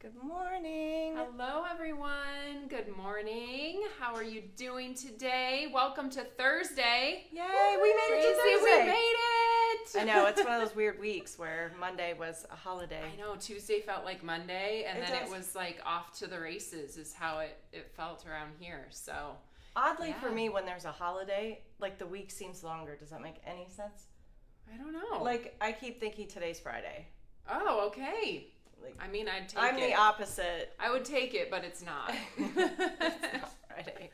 Good morning. Hello, everyone. Good morning. How are you doing today? Welcome to Thursday. Yay, we made it to Tracy, Thursday. we made it. I know, it's one of those weird weeks where Monday was a holiday. I know, Tuesday felt like Monday, and It then does. it was like off to the races is how it felt around here. So Oddly for Yeah. me, when there's a holiday, like the week seems longer. Does that make any sense? I don't know. Like, I keep thinking today's Friday. Oh, okay. Like, I mean, I'd take I'm it. the opposite. I would take it, but it's not. It's not Friday.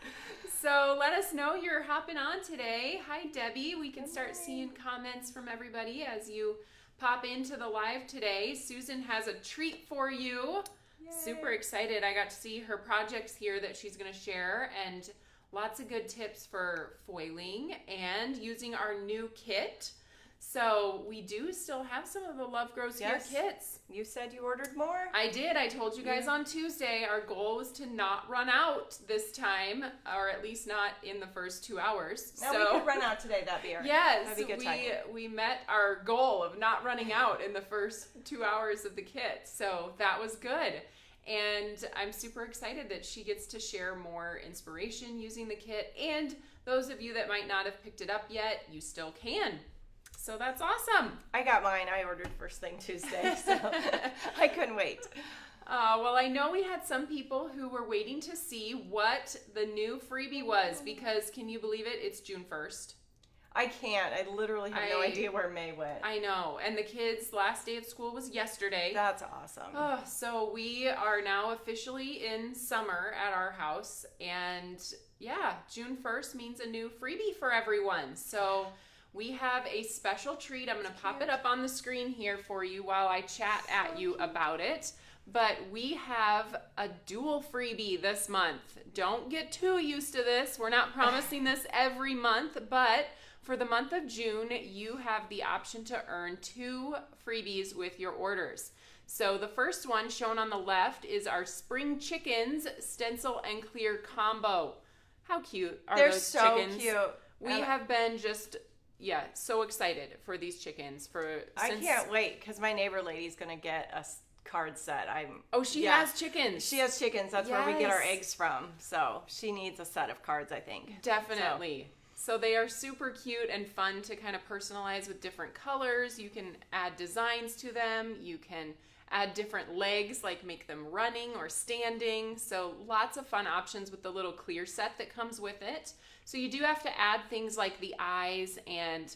So let us know you're hopping on today. Hi, Debbie. We can Good start morning. seeing comments from everybody as you pop into the live today. Susan has a treat for you. Yay. Super excited. I got to see her projects here that she's going to share and lots of good tips for foiling and using our new kit. So we do still have some of the Love Grows Yes. Here kits. You said you ordered more? I did. I told you guys Yeah. on Tuesday our goal was to not run out this time, or at least not in the first 2 hours. No, so we could run out today. That'd be all right. yes, That'd be good timing. we met our goal of not running out in the first 2 hours of the kit. So that was good. And I'm super excited that she gets to share more inspiration using the kit. And those of you that might not have picked it up yet, you still can. So that's awesome. I got mine. I ordered first thing Tuesday, so I couldn't wait. Well, I know we had some people who were waiting to see what the new freebie was because can you believe it? It's June 1st. I can't. I literally have no I- idea where May went. I know. And the kids' last day of school was yesterday. That's awesome. Oh, so we are now officially in summer at our house. And yeah, June 1st means a new freebie for everyone. So we have a special treat. I'm going to pop it up on the screen here for you while I chat at you about it. But we have a dual freebie this month. Don't get too used to this. We're not promising this every month, but for the month of June, you have the option to earn 2 freebies with your orders. So the first one shown on the left is our Spring Chickens Stencil and Clear Combo. How cute are They're those so chickens? cute. We And have been just, so excited for these chickens. I can't wait because my neighbor lady's going to get a card set. She Yeah. has chickens. She has chickens. That's where we get our Yes. eggs from. So she needs a set of cards, I think. Definitely. So they are super cute and fun to kind of personalize with different colors. You can add designs to them. You can add different legs, like make them running or standing. So lots of fun options with the little clear set that comes with it. So you do have to add things like the eyes and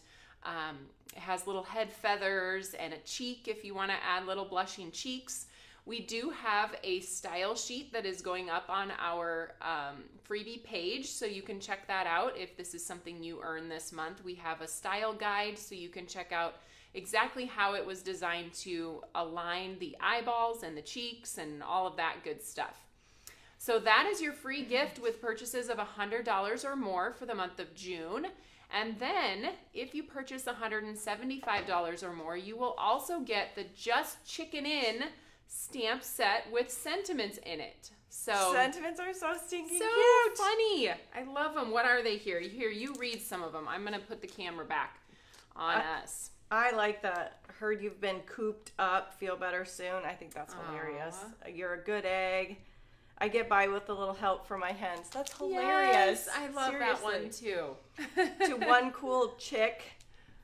it has little head feathers and a cheek if you want to add little blushing cheeks. We do have a style sheet that is going up on our freebie page, so you can check that out if this is something you earn this month. We have a style guide, so you can check out exactly how it was designed to align the eyeballs and the cheeks and all of that good stuff. So that is your free gift with purchases of $100 or more for the month of June. And then if you purchase $175 or more, you will also get the Just Chicken In stamp set with sentiments in it. So Sentiments are so stinking so cute. funny. I love them. What are they here? Here, you read some of them. I'm going to put the camera back on us. I like that. Heard you've been cooped up. Feel better soon. I think that's hilarious. You're a good egg. I get by with a little help from my hens. That's hilarious. Yes, I love that one too. To one cool chick.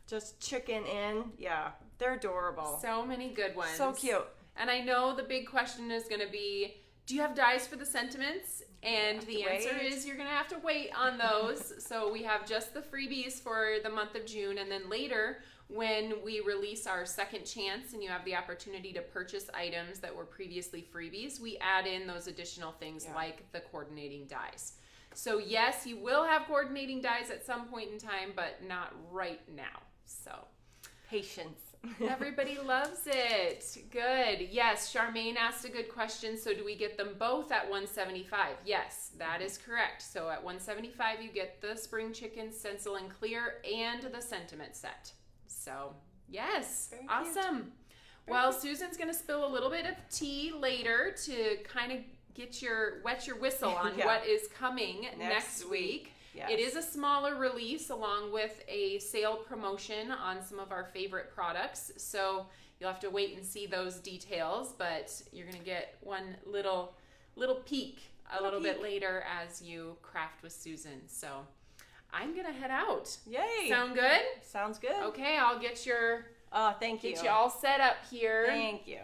Just chicken in. Yeah, they're adorable. So many good ones. So cute. And I know the big question is going to be, do you have dies for the sentiments? And the answer is you're going to have to wait on those. So we have just the freebies for the month of June. And then later, when we release our second chance and you have the opportunity to purchase items that were previously freebies, we add in those additional things like the coordinating dies. So yes, you will have coordinating dies at some point in time, but not right now. So Patience. everybody loves it. Good. Yes, Charmaine asked a good question. So do we get them both at $175? Yes, that is correct. So at $175 you get the Spring Chicken Stencil and Clear and the sentiment set. So yes, Very awesome. Well, Susan's going to spill a little bit of tea later to kind of wet your whistle on what is coming next week. Yes. It is a smaller release along with a sale promotion on some of our favorite products. So you'll have to wait and see those details, but you're going to get one little peek a little bit later as you craft with Susan. So I'm going to head out. Yay. Sound good? Sounds good. Okay, I'll get thank you. Get you all set up here. Thank you.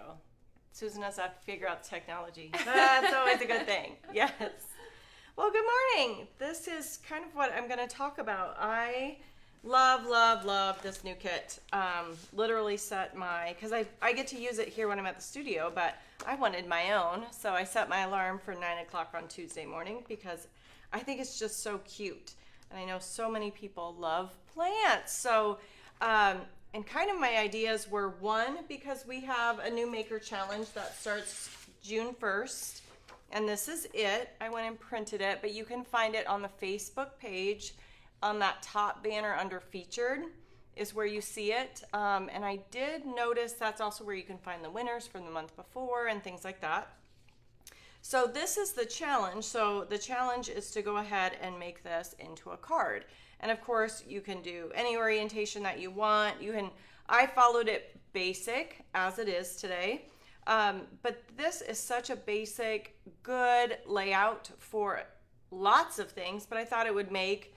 Susan does have to figure out the technology. That's always a good thing. Yes. Well, good morning. This is kind of what I'm going to talk about. I love this new kit. Literally set because I get to use it here when I'm at the studio, but I wanted my own. So I set my alarm for 9 o'clock on Tuesday morning because I think it's just so cute. And I know so many people love plants. So, and kind of my ideas were, one, because we have a new maker challenge that starts June 1st. And this is it. I went and printed it, but you can find it on the Facebook page. On that top banner under featured is where you see it. And I did notice that's also where you can find the winners from the month before and things like that. So this is the challenge. So the challenge is to go ahead and make this into a card. And of course you can do any orientation that you want. I followed it basic as it is today. But this is such a basic, good layout for lots of things, but I thought it would make,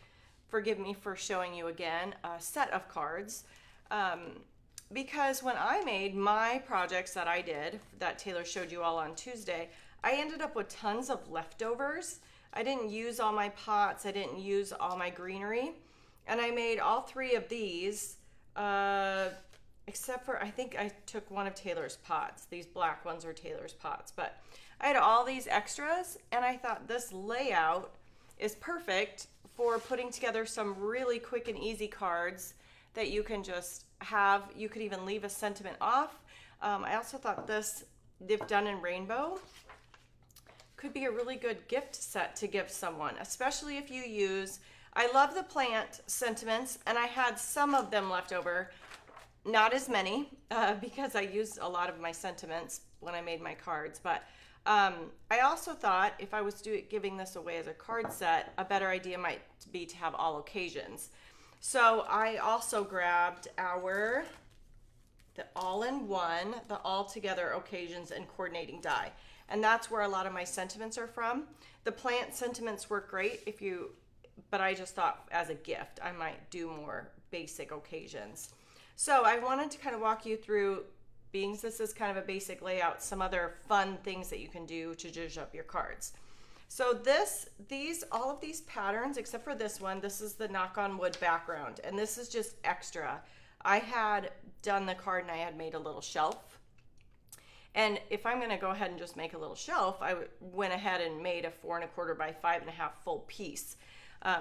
forgive me for showing you again, a set of cards. Because when I made my projects that I did, that Taylor showed you all on Tuesday, I ended up with tons of leftovers. I didn't use all my pots, I didn't use all my greenery, and I made all three of these, except for, I think I took one of Taylor's pots. These black ones are Taylor's pots, but I had all these extras, and I thought this layout is perfect for putting together some really quick and easy cards that you can just have. You could even leave a sentiment off. I also thought this, if done in rainbow, could be a really good gift set to give someone, especially if you use, I love the plant sentiments, and I had some of them left over, not as many, because I used a lot of my sentiments when I made my cards, but I also thought if I was giving this away as a card set, a better idea might be to have all occasions. So I also grabbed the all-in-one, the all-together occasions and coordinating die. And that's where a lot of my sentiments are from. The plant sentiments work great but I just thought as a gift, I might do more basic occasions. So I wanted to kind of walk you through, being this is kind of a basic layout, some other fun things that you can do to zhuzh up your cards. So all of these patterns, except for this one, this is the knock on wood background, and this is just extra. I had done the card and I had made a little shelf. And if I'm gonna go ahead and just make a little shelf, I went ahead and made a 4 1/4 by 5 1/2 full piece.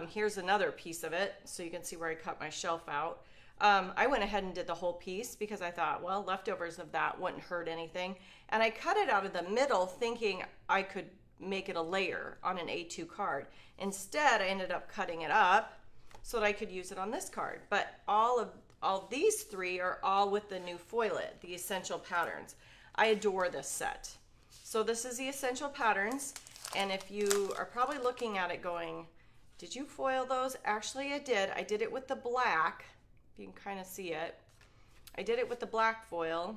Here's another piece of it, so you can see where I cut my shelf out. I went ahead and did the whole piece because I thought, well, leftovers of that wouldn't hurt anything. And I cut it out of the middle thinking I could make it a layer on an A2 card. Instead, I ended up cutting it up so that I could use it on this card. But all these three are all with the new foilet, the essential patterns. I adore this set. So this is the essential patterns. And if you are probably looking at it going, did you foil those? Actually, I did. I did it with the black. If you can kind of see it. I did it with the black foil,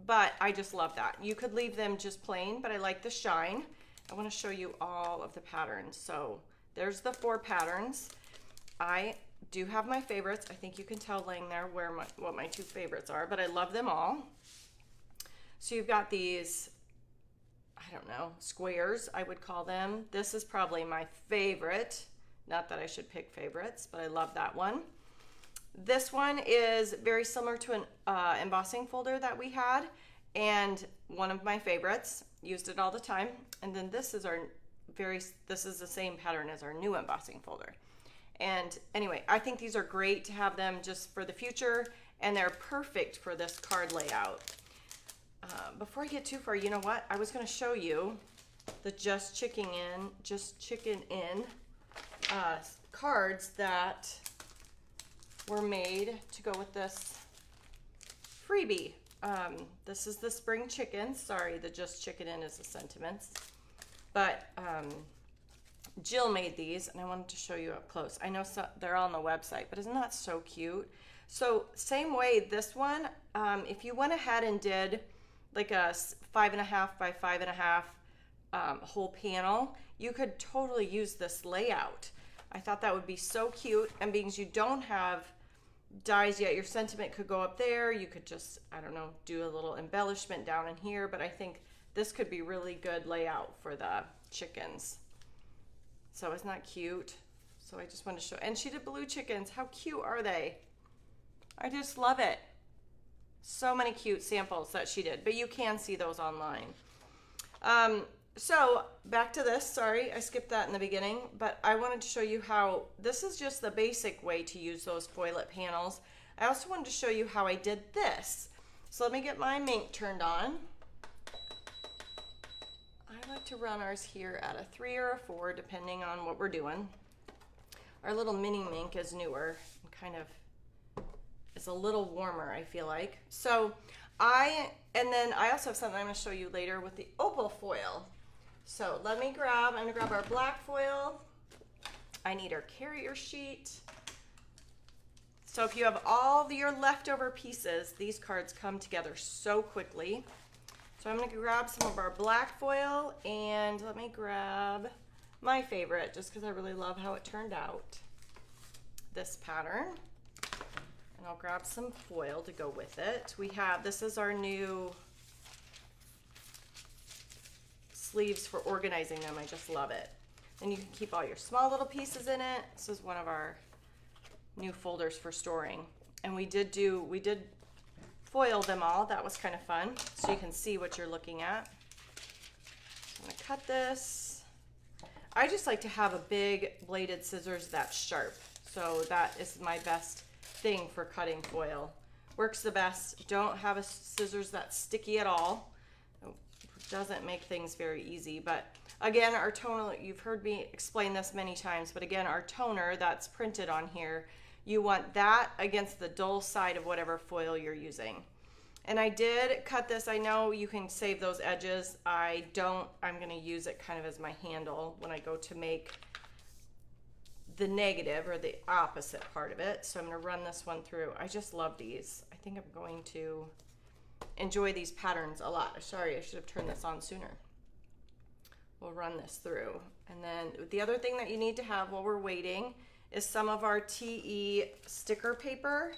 but I just love that. You could leave them just plain, but I like the shine. I want to show you all of the patterns. So there's the 4 patterns. I do have my favorites. I think you can tell laying there what my 2 favorites are, but I love them all. So you've got these, I don't know, squares, I would call them. This is probably my favorite. Not that I should pick favorites, but I love that one. This one is very similar to an embossing folder that we had, and one of my favorites. Used it all the time. And then this is this is the same pattern as our new embossing folder. And anyway, I think these are great to have them just for the future, and they're perfect for this card layout. Before I get too far, you know what? I was going to show you the Just Chicken In cards that were made to go with this freebie. This is the spring chicken. Sorry, the Just Chicken In is the sentiments. But Jill made these, and I wanted to show you up close. I know they're on the website, but isn't that so cute? So same way, this one, if you went ahead and did like a 5.5 by 5.5 whole panel, you could totally use this layout. I thought that would be so cute, and because you don't have dies yet, your sentiment could go up there. You could just, I don't know, do a little embellishment down in here, but I think this could be really good layout for the chickens. So isn't that cute? So I just wanted to show, and she did blue chickens. How cute are they? I just love it. So many cute samples that she did, but you can see those online. So back to this, sorry, I skipped that in the beginning, but I wanted to show you how, this is just the basic way to use those foilet panels. I also wanted to show you how I did this. So let me get my mink turned on. I like to run ours here at a 3 or a 4, depending on what we're doing. Our little mini mink is newer and kind of is a little warmer, I feel like. So and then I also have something I'm going to show you later with the opal foil. So I'm going to grab our black foil. I need our carrier sheet. So if you have all your leftover pieces, these cards come together so quickly. So I'm going to grab some of our black foil, and let me grab my favorite just because I really love how it turned out. This pattern. And I'll grab some foil to go with it. This is our new sleeves for organizing them. I just love it. And you can keep all your small little pieces in it. This is one of our new folders for storing. And we did foil them all. That was kind of fun. So you can see what you're looking at. I'm gonna cut this. I just like to have a big bladed scissors that's sharp. So that is my best thing for cutting foil. Works the best. Don't have a scissors that's sticky at all. Doesn't make things very easy, but again, our toner, you've heard me explain this many times, but again, our toner that's printed on here, you want that against the dull side of whatever foil you're using. And I did cut this. I know you can save those edges. I don't. I'm going to use it kind of as my handle when I go to make the negative or the opposite part of it. So I'm going to run this one through. I just love these. I think I'm going to enjoy these patterns a lot. Sorry, I should have turned this on sooner. We'll run this through. And then the other thing that you need to have while we're waiting is some of our TE sticker paper.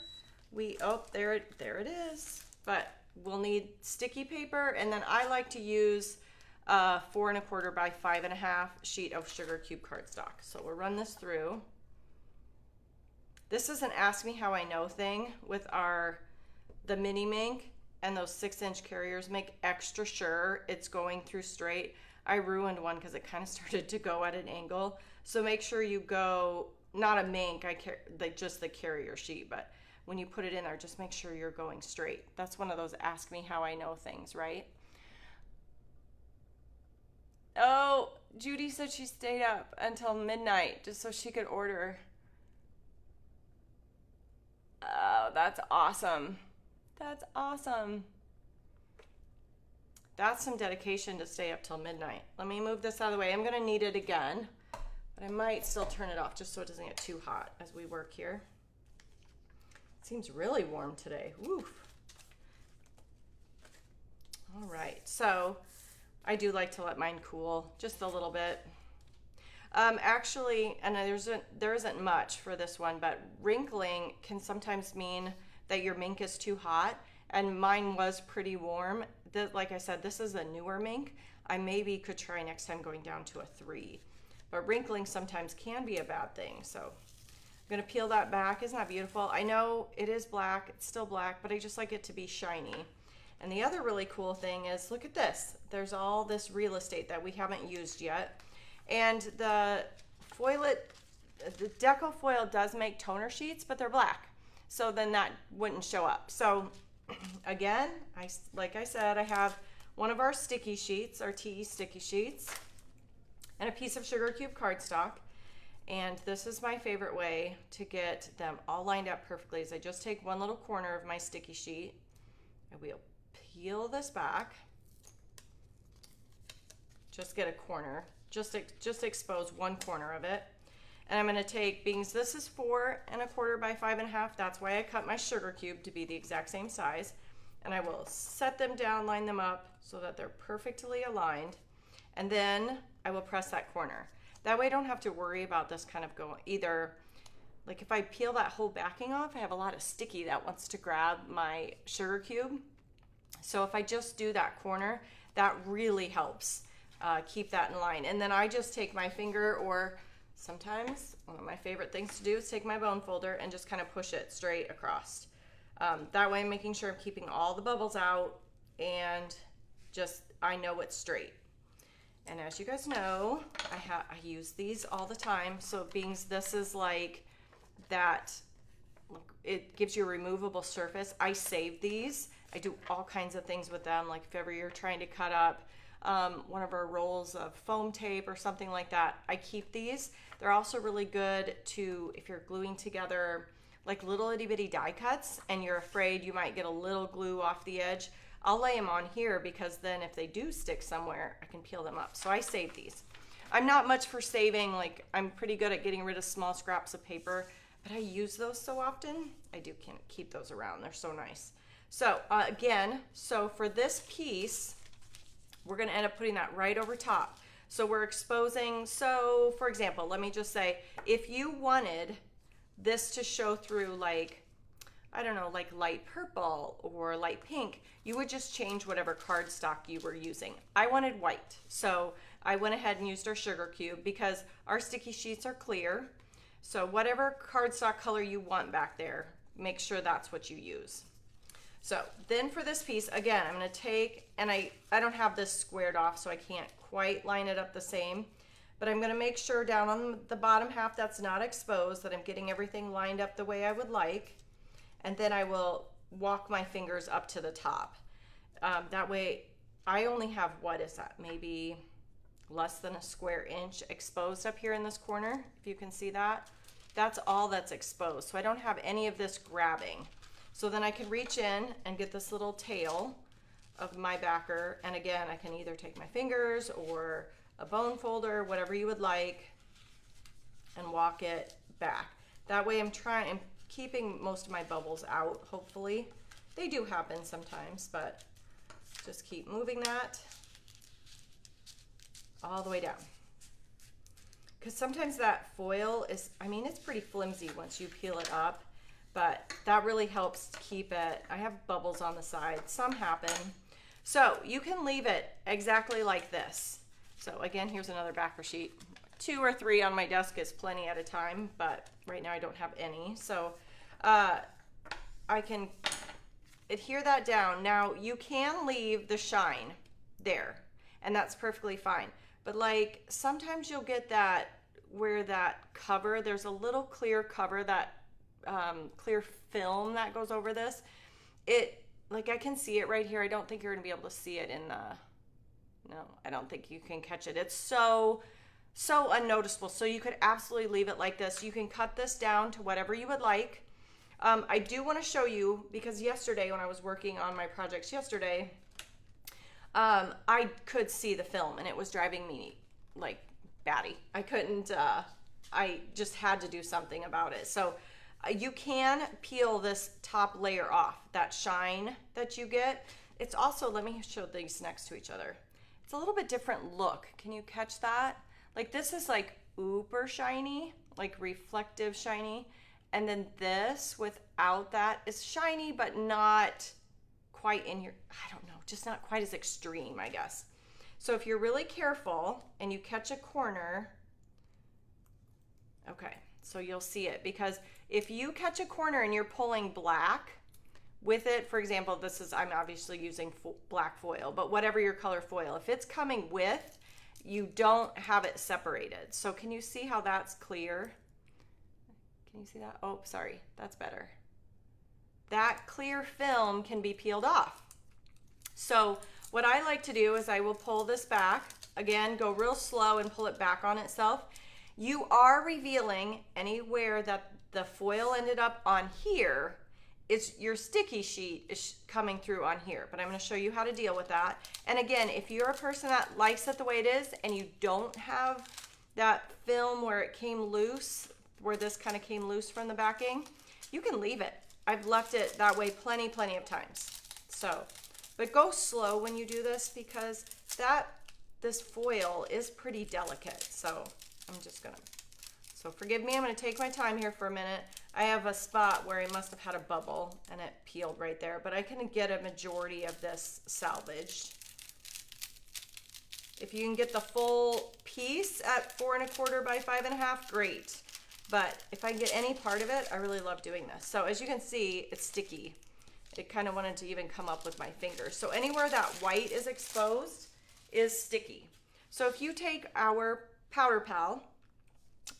There it is. But we'll need sticky paper, and then I like to use a 4 1/4 by 5.5 sheet of sugar cube cardstock. So we'll run this through. This is an ask me how I know thing with the mini mink. And those 6-inch carriers, make extra sure it's going through straight. I ruined one because it kind of started to go at an angle. So make sure you go, not a mink, just the carrier sheet, but when you put it in there, just make sure you're going straight. That's one of those ask me how I know things, right? Oh, Judy said she stayed up until midnight just so she could order. Oh, that's awesome. That's awesome. That's some dedication to stay up till midnight. Let me move this out of the way. I'm gonna need it again, but I might still turn it off just so it doesn't get too hot as we work here. It seems really warm today. Woof. All right, so I do like to let mine cool just a little bit. Actually, and there isn't much for this one, but wrinkling can sometimes mean that your mink is too hot, and mine was pretty warm. Like I said, this is a newer mink. I maybe could try next time going down to a 3, but wrinkling sometimes can be a bad thing. So I'm gonna peel that back. Isn't that beautiful? I know it is black, it's still black, but I just like it to be shiny. And the other really cool thing is, look at this. There's all this real estate that we haven't used yet. And the deco foil does make toner sheets, but they're black. So then that wouldn't show up. So again, like I said, I have one of our sticky sheets, our TE sticky sheets, and a piece of sugar cube cardstock. And this is my favorite way to get them all lined up perfectly, is I just take one little corner of my sticky sheet and we'll peel this back. Just get a corner, just expose one corner of it. And I'm going to take, being this is 4 1/4 by 5 1/2, that's why I cut my sugar cube to be the exact same size. And I will set them down, line them up so that they're perfectly aligned. And then I will press that corner. That way I don't have to worry about this kind of going either. Like if I peel that whole backing off, I have a lot of sticky that wants to grab my sugar cube. So if I just do that corner, that really helps keep that in line. And then I just take my finger, or sometimes one of my favorite things to do is take my bone folder and just kind of push it straight across. That way I'm making sure I'm keeping all the bubbles out and just I know it's straight. And as you guys know, I use these all the time. So being this is like that, it gives you a removable surface. I save these. I do all kinds of things with them. Like if ever you're trying to cut up one of our rolls of foam tape or something like that, I keep these. They're also really good to, if you're gluing together like little itty bitty die cuts and you're afraid you might get a little glue off the edge, I'll lay them on here because then if they do stick somewhere, I can peel them up. So I save these. I'm not much for saving, like I'm pretty good at getting rid of small scraps of paper, but I use those so often, I do can't keep those around. They're so nice. So again, so for this piece, we're gonna end up putting that right over top. So we're exposing, so for example, let me just say, if you wanted this to show through like, I don't know, like light purple or light pink, you would just change whatever cardstock you were using. I wanted white, so I went ahead and used our sugar cube because our sticky sheets are clear. So whatever cardstock color you want back there, make sure that's what you use. So then for this piece, again, I'm gonna take, and I don't have this squared off, so I can't quite line it up the same, but I'm gonna make sure down on the bottom half that's not exposed, that I'm getting everything lined up the way I would like. And then I will walk my fingers up to the top. That way, I only have, what is that, maybe less than a square inch exposed up here in this corner, if you can see that. That's all that's exposed, so I don't have any of this grabbing. So then I can reach in and get this little tail of my backer, and again, I can either take my fingers or a bone folder, whatever you would like, and walk it back. That way I'm keeping most of my bubbles out, hopefully. They do happen sometimes, but just keep moving that all the way down. Because sometimes that foil is, I mean, it's pretty flimsy once you peel it up, but that really helps to keep it. I have bubbles on the side, some happen. So you can leave it exactly like this. So again, here's another backer sheet. 2 or 3 on my desk is plenty at a time, but right now I don't have any. So I can adhere that down. Now you can leave the shine there, and that's perfectly fine. But like sometimes you'll get that where that cover, there's a little clear cover, that clear film that goes over this. It, like I can see it right here. I don't think you're gonna be able to see it in the, no, I don't think you can catch it. It's so unnoticeable. So you could absolutely leave it like this. You can cut this down to whatever you would like. I do want to show you, because yesterday when I was working on my projects yesterday, I could see the film and it was driving me like batty. I couldn't, I just had to do something about it. So you can peel this top layer off, that shine that you get. It's also, let me show these next to each other. It's a little bit different look. Can you catch that? Like this is like uber shiny, like reflective shiny. And then this without that is shiny, but not quite in here. I don't know, just not quite as extreme, I guess. So if you're really careful and you catch a corner, okay, so you'll see it, because if you catch a corner and you're pulling black with it, for example, this is, I'm obviously using black foil, but whatever your color foil, if it's coming with, you don't have it separated. So can you see how that's clear? Can you see that? Oh, sorry, that's better. That clear film can be peeled off. So what I like to do is I will pull this back, again, go real slow and pull it back on itself. You are revealing anywhere that the foil ended up on here. It's your sticky sheet is coming through on here, but I'm going to show you how to deal with that. And again, if you're a person that likes it the way it is and you don't have that film where it came loose, where this kind of came loose from the backing, you can leave it. I've left it that way plenty of times. So, but go slow when you do this because this foil is pretty delicate. So I'm just gonna, so forgive me, I'm gonna take my time here for a minute. I have a spot where I must have had a bubble and it peeled right there, but I can get a majority of this salvaged. If you can get the full piece at 4 1/4 by 5 1/2, great. But if I can get any part of it, I really love doing this. So as you can see, it's sticky. It kind of wanted to even come up with my fingers. So anywhere that white is exposed is sticky. So if you take our Powder Pal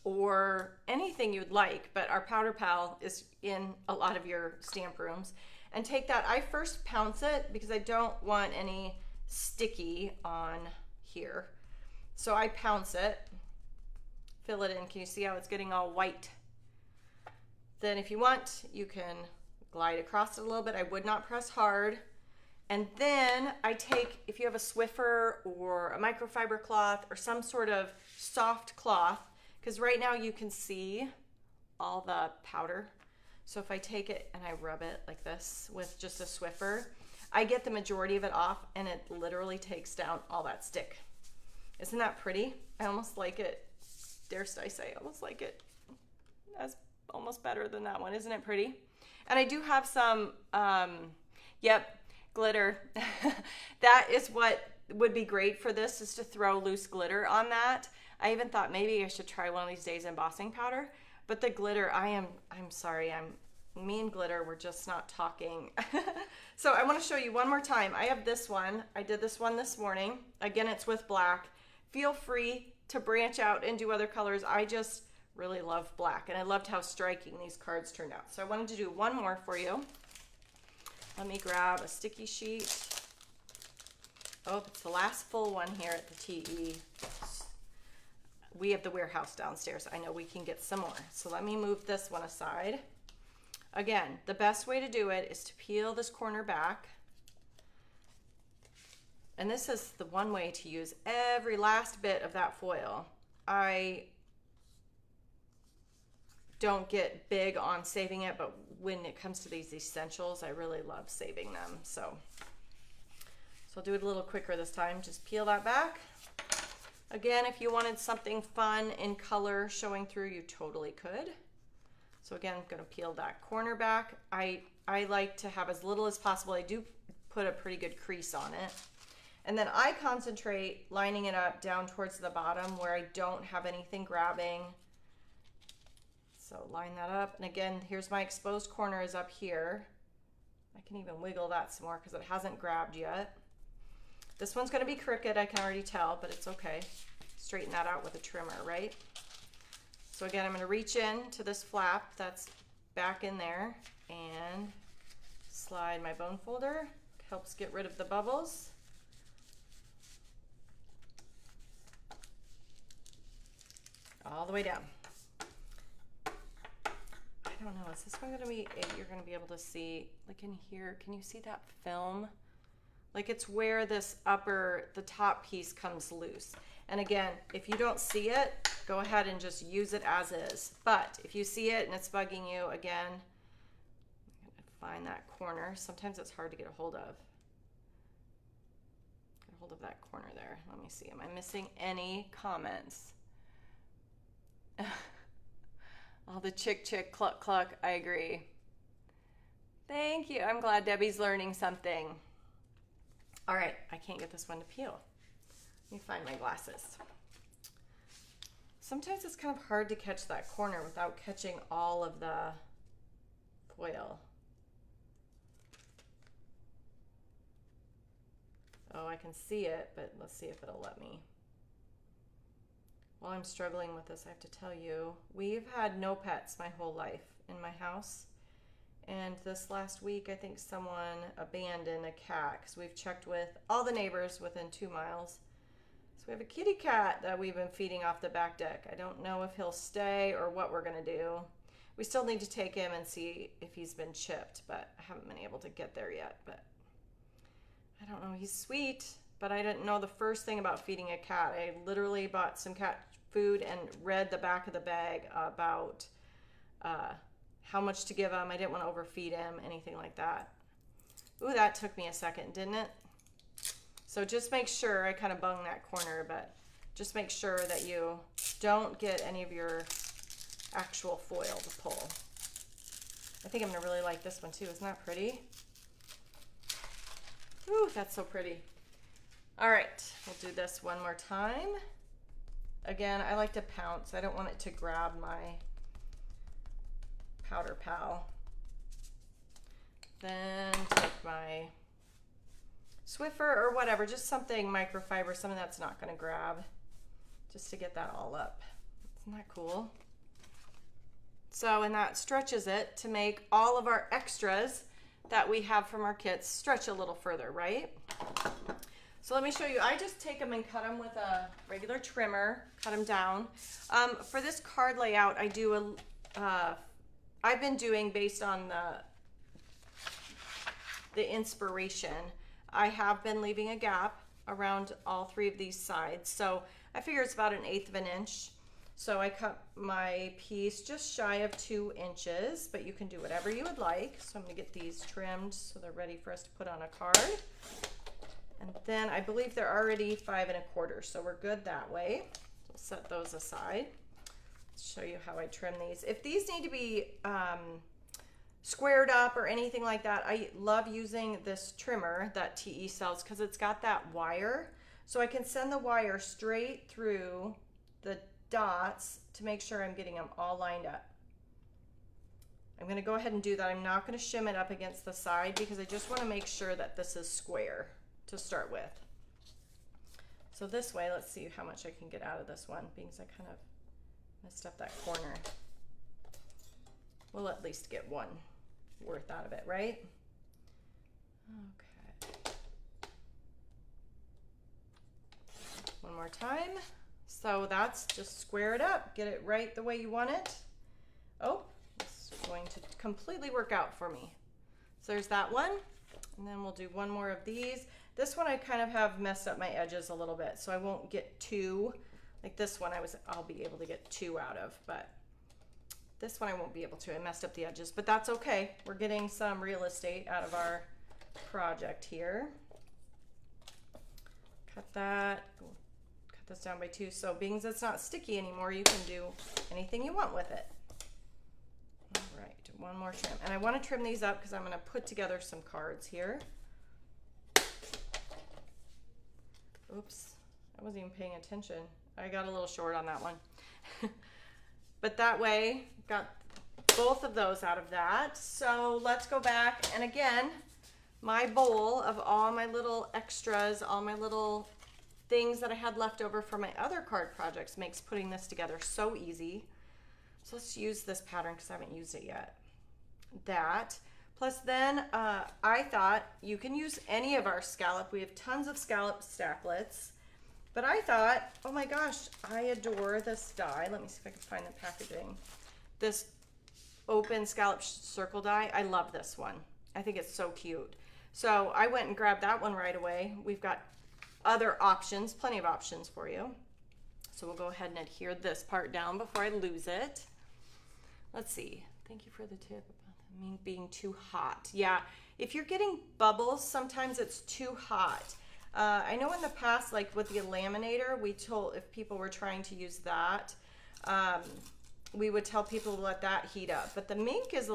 or anything you'd like, but our Powder Pal is in a lot of your stamp rooms, and take that, I first pounce it because I don't want any sticky on here. So I pounce it, fill it in. Can you see how it's getting all white? Then if you want, you can glide across it a little bit. I would not press hard. And then I take, if you have a Swiffer or a microfiber cloth or some sort of soft cloth, because right now you can see all the powder. So if I take it and I rub it like this with just a Swiffer, I get the majority of it off and it literally takes down all that stick. Isn't that pretty? I almost like it, dare I say, almost like it as almost better than that one. Isn't it pretty? And I do have some, glitter. That is what would be great for this, is to throw loose glitter on that. I even thought maybe I should try one of these days embossing powder, but the glitter, I'm sorry, me and glitter, we're just not talking. So I want to show you one more time. I have this one. I did this one this morning. Again, it's with black. Feel free to branch out and do other colors. I just really love black, and I loved how striking these cards turned out. So I wanted to do one more for you. Let me grab a sticky sheet. Oh, it's the last full one here at the TE. We have the warehouse downstairs. I know we can get some more. So let me move this one aside. Again, the best way to do it is to peel this corner back. And this is the one way to use every last bit of that foil. I don't get big on saving it, but when it comes to these essentials, I really love saving them. So I'll do it a little quicker this time. Just peel that back. Again, if you wanted something fun in color showing through, you totally could. So again, I'm gonna peel that corner back. I like to have as little as possible. I do put a pretty good crease on it. And then I concentrate lining it up down towards the bottom where I don't have anything grabbing. So line that up. And again, here's my exposed corner is up here. I can even wiggle that some more because it hasn't grabbed yet. This one's gonna be crooked, I can already tell, but it's okay. Straighten that out with a trimmer, right? So again, I'm gonna reach in to this flap that's back in there and slide my bone folder. Helps get rid of the bubbles. All the way down. I don't know, is this one gonna be, you're gonna be able to see, like in here, can you see that film? Like it's where this the top piece comes loose. And again, if you don't see it, go ahead and just use it as is. But if you see it and it's bugging you, again, I'm gonna find that corner. Sometimes it's hard to get a hold of. Get a hold of that corner there. Let me see, am I missing any comments? All the chick, cluck, cluck, I agree. Thank you, I'm glad Debbie's learning something. All right, I can't get this one to peel. Let me find my glasses. Sometimes it's kind of hard to catch that corner without catching all of the foil. Oh, I can see it, but let's see if it'll let me. While I'm struggling with this, I have to tell you, we've had no pets my whole life in my house. And this last week, I think someone abandoned a cat because we've checked with all the neighbors within 2 miles. So we have a kitty cat that we've been feeding off the back deck. I don't know if he'll stay or what we're gonna do. We still need to take him and see if he's been chipped, but I haven't been able to get there yet. But I don't know, he's sweet, but I didn't know the first thing about feeding a cat. I literally bought some cat food and read the back of the bag about how much to give them. I didn't want to overfeed him, anything like that. Ooh, that took me a second, didn't it? So just make sure, I kind of bunged that corner, but just make sure that you don't get any of your actual foil to pull. I think I'm gonna really like this one too. Isn't that pretty? Ooh, that's so pretty. All right, we'll do this one more time. Again, I like to pounce. I don't want it to grab my powder pal. Then take my Swiffer or whatever, just something microfiber, something that's not gonna grab, just to get that all up. Isn't that cool? So, and that stretches it to make all of our extras that we have from our kits stretch a little further, right? So let me show you. I just take them and cut them with a regular trimmer, cut them down. For this card layout, I do I've been doing based on the inspiration. I have been leaving a gap around all three of these sides. So I figure it's about 1/8 of an inch. So I cut my piece just shy of 2 inches, but you can do whatever you would like. So I'm gonna get these trimmed so they're ready for us to put on a card. And then I believe they're already 5 1/4, so we're good that way. We'll set those aside. Let's show you how I trim these. If these need to be squared up or anything like that, I love using this trimmer that TE sells because it's got that wire. So I can send the wire straight through the dots to make sure I'm getting them all lined up. I'm going to go ahead and do that. I'm not going to shim it up against the side because I just want to make sure that this is square to start with. So this way, let's see how much I can get out of this one, because I kind of messed up that corner. We'll at least get one worth out of it, right? Okay. One more time. So that's just square it up, get it right the way you want it. Oh, it's going to completely work out for me. So there's that one, and then we'll do one more of these. This one I kind of have messed up my edges a little bit, so I won't get two. Like this one I'll be able to get two out of, but this one I won't be able to. I messed up the edges, but that's okay. We're getting some real estate out of our project here. Cut that. Cut this down by 2. So being that it's not sticky anymore, you can do anything you want with it. All right, one more trim. And I want to trim these up because I'm going to put together some cards here. Oops, I wasn't even paying attention. I got a little short on that one. But that way, got both of those out of that. So let's go back, and again, my bowl of all my little extras, all my little things that I had left over from my other card projects makes putting this together so easy. So let's use this pattern because I haven't used it yet. That, plus then I thought you can use any of our scallop. We have tons of scallop stacklets. But I thought, oh my gosh, I adore this die. Let me see if I can find the packaging. This open scallop circle die. I love this one. I think it's so cute. So I went and grabbed that one right away. We've got other options, plenty of options for you. So we'll go ahead and adhere this part down before I lose it. Let's see. Thank you for the tip about me being too hot. Yeah, if you're getting bubbles, sometimes it's too hot. I know in the past, like with the laminator, we told if people were trying to use that, we would tell people to let that heat up. But the Mink is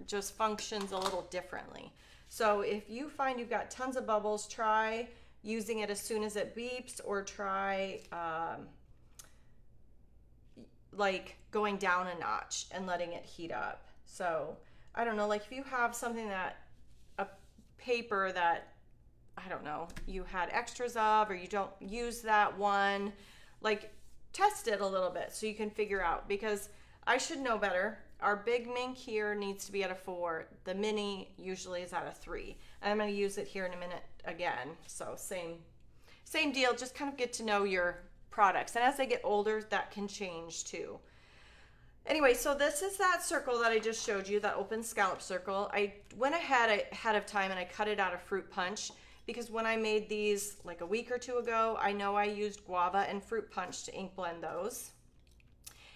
just functions a little differently. So if you find you've got tons of bubbles, try using it as soon as it beeps, or try like going down a notch and letting it heat up. So I don't know, like if you have something that, a paper that, I don't know, you had extras of, or you don't use that one, like test it a little bit so you can figure out, because I should know better. Our big Mink here needs to be at a 4. The mini usually is at a 3. I'm going to use it here in a minute again. So same deal, just kind of get to know your products. And as they get older, that can change too. Anyway, so this is that circle that I just showed you, that open scallop circle. I went ahead of time and I cut it out of fruit punch, because when I made these like a week or 2 ago, I know I used guava and fruit punch to ink blend those.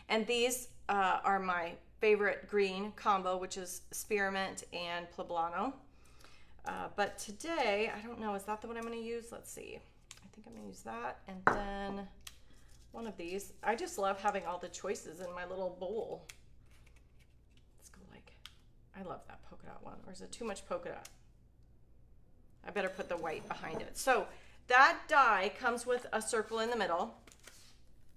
And these are my favorite green combo, which is spearmint and poblano. But today, I don't know, is that the one I'm going to use? Let's see. I think I'm going to use that, and then one of these. I just love having all the choices in my little bowl. Let's go I love that polka dot one. Or is it too much polka dot? I better put the white behind it. So that die comes with a circle in the middle,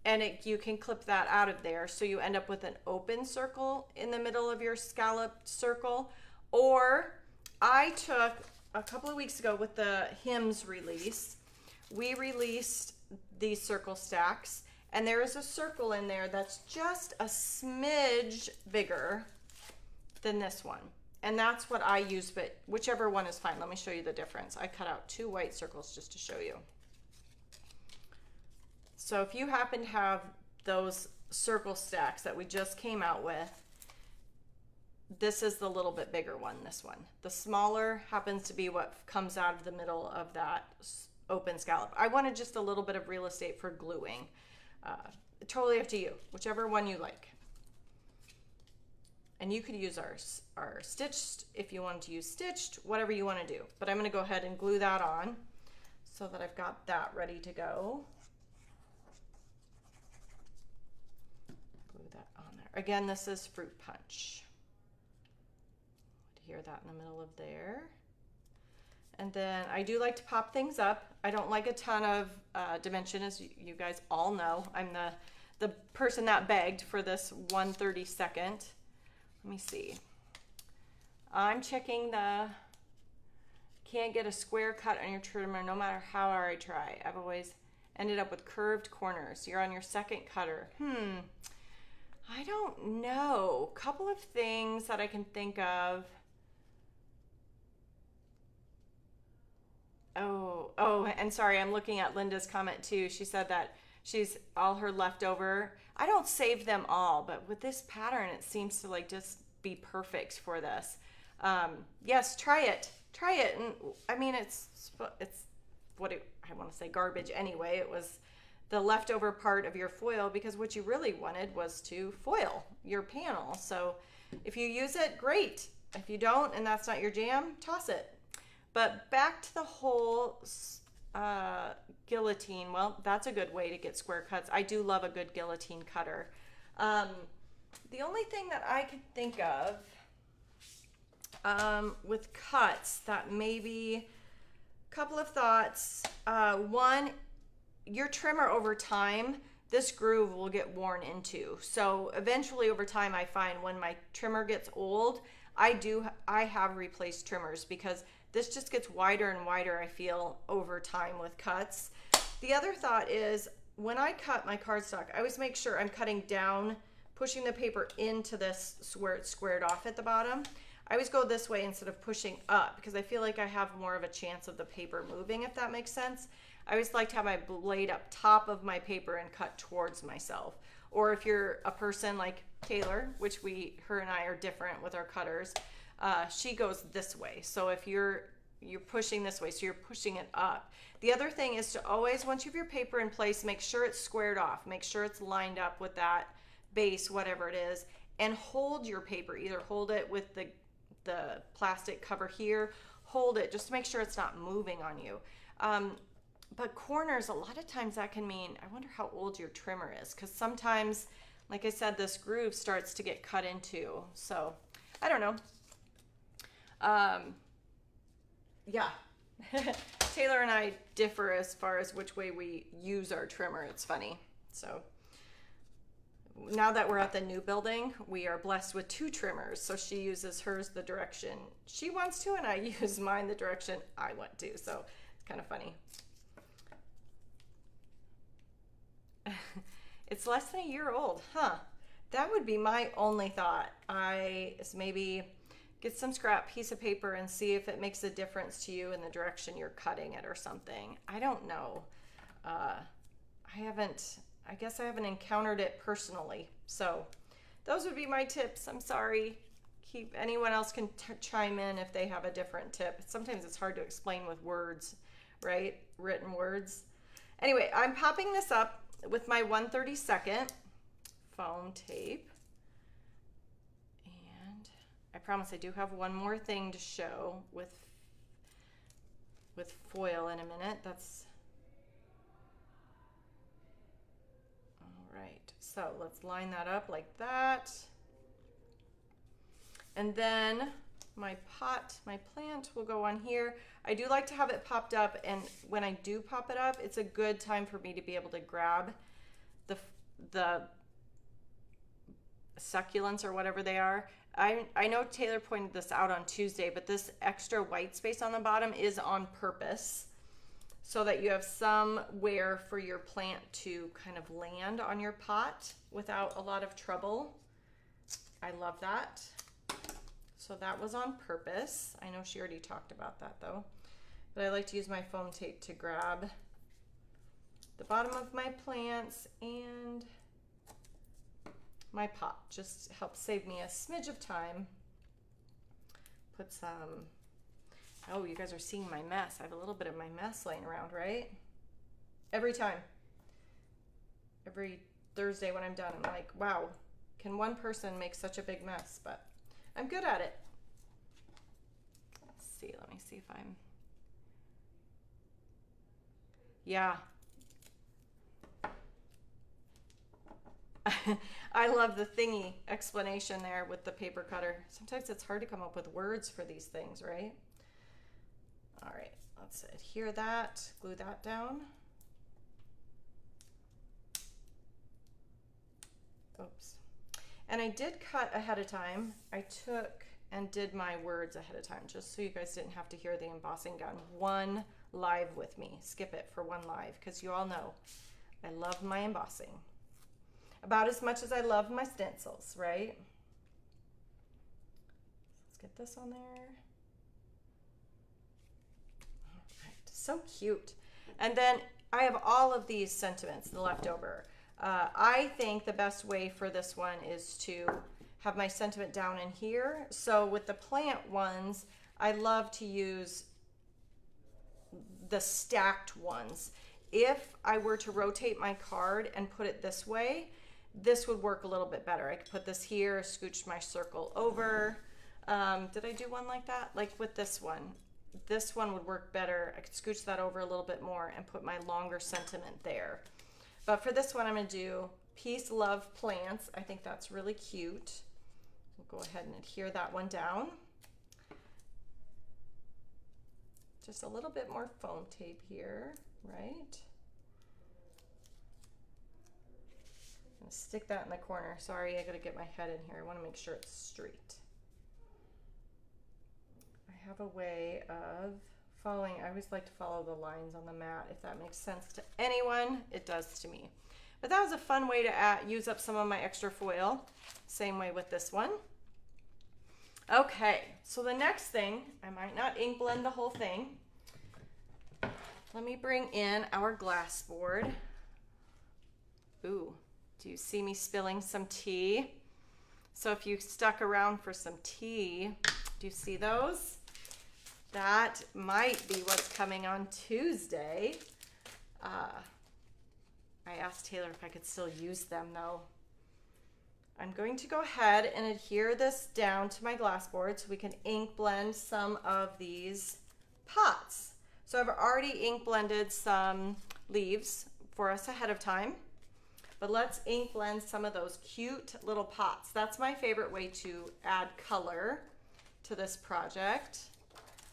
and you can clip that out of there, so you end up with an open circle in the middle of your scalloped circle. Or I took a couple of weeks ago with the hymns release, we released these circle stacks, and there is a circle in there that's just a smidge bigger than this one. And that's what I use, but whichever one is fine. Let me show you the difference. I cut out 2 white circles just to show you. So if you happen to have those circle stacks that we just came out with, this is the little bit bigger one, this one. The smaller happens to be what comes out of the middle of that open scallop. I wanted just a little bit of real estate for gluing. Totally up to you, whichever one you like. And you could use our stitched if you wanted to use stitched, whatever you want to do. But I'm going to go ahead and glue that on so that I've got that ready to go. Glue that on there. Again, this is fruit punch. Hear that in the middle of there. And then I do like to pop things up. I don't like a ton of dimension, as you guys all know. I'm the person that begged for this 1/32. Let me see. I'm checking can't get a square cut on your trimmer no matter how hard I try. I've always ended up with curved corners. You're on your second cutter. I don't know. Couple of things that I can think of. Oh, and sorry, I'm looking at Linda's comment too. She said that she's all her leftover. I don't save them all, but with this pattern, it seems to just be perfect for this. Yes, try it. And I mean, it's what I want to say, garbage anyway. It was the leftover part of your foil, because what you really wanted was to foil your panel. So if you use it, great. If you don't, and that's not your jam, toss it. But back to the whole guillotine. Well, that's a good way to get square cuts. I do love a good guillotine cutter. The only thing that I could think of with cuts that maybe, a couple of thoughts. One, your trimmer over time, this groove will get worn into. So eventually over time, I find when my trimmer gets old, I have replaced trimmers, because this just gets wider and wider, I feel, over time with cuts. The other thought is, when I cut my cardstock, I always make sure I'm cutting down, pushing the paper into this where it's squared off at the bottom. I always go this way instead of pushing up, because I feel like I have more of a chance of the paper moving, if that makes sense. I always like to have my blade up top of my paper and cut towards myself. Or if you're a person like Taylor, which her and I are different with our cutters, she goes this way. So if you're pushing this way, so you're pushing it up. The other thing is to always, once you have your paper in place, make sure it's squared off. Make sure it's lined up with that base, whatever it is, and hold your paper. Either hold it with the plastic cover here, hold it just to make sure it's not moving on you. But corners, a lot of times that can mean, I wonder how old your trimmer is, because sometimes, like I said, this groove starts to get cut into. So I don't know. Yeah. Taylor and I differ as far as which way we use our trimmer. It's funny. So now that we're at the new building, we are blessed with 2 trimmers. So she uses hers the direction she wants to, and I use mine the direction I want to. So it's kind of funny. It's less than a year old, huh? That would be my only thought. Maybe get some scrap piece of paper and see if it makes a difference to you in the direction you're cutting it or something. I don't know. I guess I haven't encountered it personally. So those would be my tips. I'm sorry. Anyone else can chime in if they have a different tip. Sometimes it's hard to explain with words, right? Written words. Anyway, I'm popping this up with my 1/32 foam tape. And I promise I do have one more thing to show with foil in a minute. That's all right. So let's line that up like that. And then my plant will go on here. I do like to have it popped up, and when I do pop it up, it's a good time for me to be able to grab the succulents or whatever they are. I know Taylor pointed this out on Tuesday, but this extra white space on the bottom is on purpose so that you have somewhere for your plant to kind of land on your pot without a lot of trouble. I love that. So that was on purpose. I know she already talked about that though, but I like to use my foam tape to grab the bottom of my plants and my pot. Just helps save me a smidge of time. Put some, oh, you guys are seeing my mess. I have a little bit of my mess laying around, right? Every time. Every Thursday when I'm done, I'm like, wow, can one person make such a big mess? But I'm good at it. Let's see, let me see if I'm, yeah. I love the thingy explanation there with the paper cutter. Sometimes it's hard to come up with words for these things, right? All right, let's adhere that, glue that down. Oops. And I did cut ahead of time. I took and did my words ahead of time just so you guys didn't have to hear the embossing gun one live with me. Skip it for one live because you all know I love my embossing. About as much as I love my stencils, right? Let's get this on there. All right, so cute. And then I have all of these sentiments left over. I think the best way for this one is to have my sentiment down in here. So with the plant ones, I love to use the stacked ones. If I were to rotate my card and put it this way, this would work a little bit better. I could put this here, scooch my circle over. Did I do one like that? Like with this one would work better. I could scooch that over a little bit more and put my longer sentiment there. But for this one, I'm gonna do Peace, Love, Plants. I think that's really cute. We'll go ahead and adhere that one down. Just a little bit more foam tape here, right? I'm gonna stick that in the corner. Sorry, I gotta get my head in here. I wanna make sure it's straight. I have a way of following, I always like to follow the lines on the mat. If that makes sense to anyone, it does to me. But that was a fun way to use up some of my extra foil. Same way with this one. Okay, so the next thing, I might not ink blend the whole thing. Let me bring in our glass board. Ooh, do you see me spilling some tea? So if you stuck around for some tea, do you see those? That might be what's coming on Tuesday. I asked Taylor if I could still use them though. I'm going to go ahead and adhere this down to my glass board so we can ink blend some of these pots. So I've already ink blended some leaves for us ahead of time, but let's ink blend some of those cute little pots. That's my favorite way to add color to this project.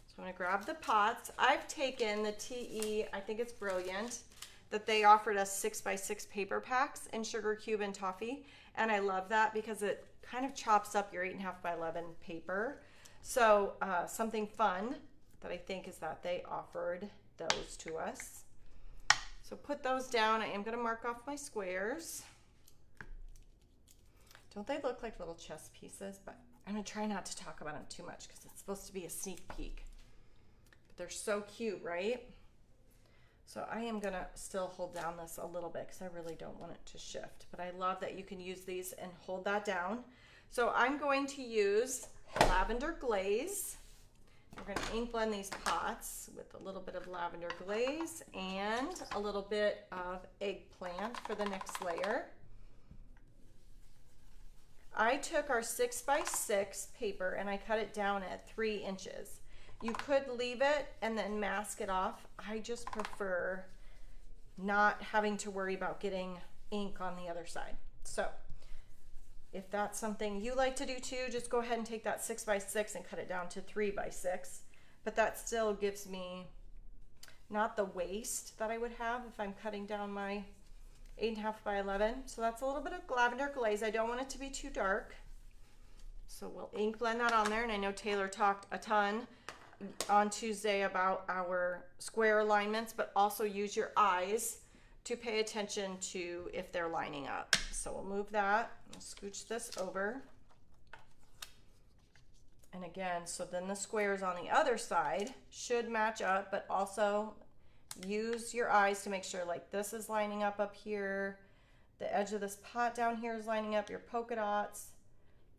So I'm gonna grab the pots. I've taken the TE, I think it's brilliant, that they offered us 6x6 paper packs in sugar cube and toffee. And I love that because it kind of chops up your 8.5 by 11 paper. So something fun that I think is that they offered those to us. So put those down. I am gonna mark off my squares. Don't they look like little chess pieces? But I'm gonna try not to talk about them too much because it's supposed to be a sneak peek. They're so cute, right? So I am gonna still hold down this a little bit because I really don't want it to shift, but I love that you can use these and hold that down. So I'm going to use lavender glaze. We're gonna ink blend these pots with a little bit of lavender glaze and a little bit of eggplant for the next layer. I took our 6x6 paper and I cut it down at 3 inches. You could leave it and then mask it off. I just prefer not having to worry about getting ink on the other side. So if that's something you like to do too, just go ahead and take that 6x6 and cut it down to 3x6. But that still gives me not the waste that I would have if I'm cutting down my 8.5 by 11. So that's a little bit of lavender glaze. I don't want it to be too dark. So we'll ink blend that on there. And I know Taylor talked a ton on Tuesday about our square alignments, but also use your eyes to pay attention to if they're lining up. So we'll move that. We'll scooch this over. And again, so then the squares on the other side should match up, but also use your eyes to make sure like this is lining up here. The edge of this pot down here is lining up, your polka dots.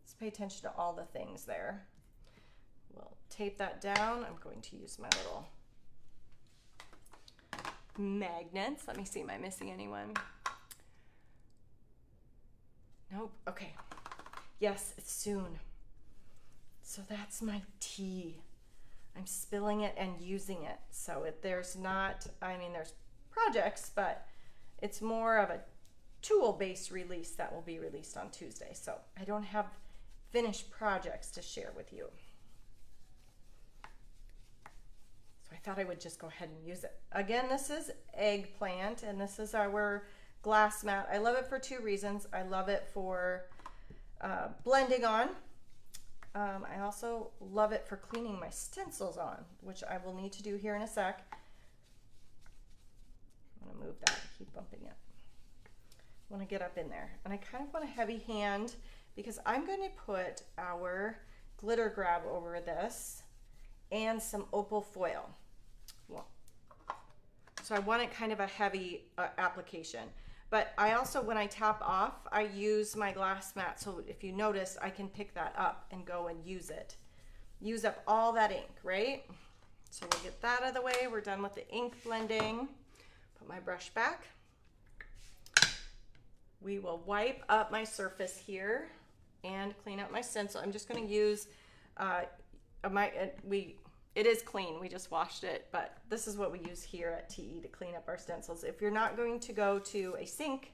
Just pay attention to all the things there. We'll tape that down. I'm going to use my little magnets. Let me see, am I missing anyone? Nope, okay. Yes, it's soon. So that's my tea. I'm spilling it and using it. So there's not, I mean, there's projects, but it's more of a tool-based release that will be released on Tuesday. So I don't have finished projects to share with you. So I thought I would just go ahead and use it. Again, this is eggplant, and this is our glass mat. I love it for 2 reasons. I love it for blending on. I also love it for cleaning my stencils on, which I will need to do here in a sec. I'm gonna move that, keep bumping it. I wanna get up in there. And I kind of want a heavy hand because I'm gonna put our glitter grab over this and some opal foil. Well, so I want it kind of a heavy application. But I also, when I tap off, I use my glass mat. So if you notice, I can pick that up and go and use it. Use up all that ink, right? So we'll get that out of the way. We're done with the ink blending. Put my brush back. We will wipe up my surface here and clean up my stencil. I'm just gonna use, it is clean, we just washed it, but this is what we use here at TE to clean up our stencils. If you're not going to go to a sink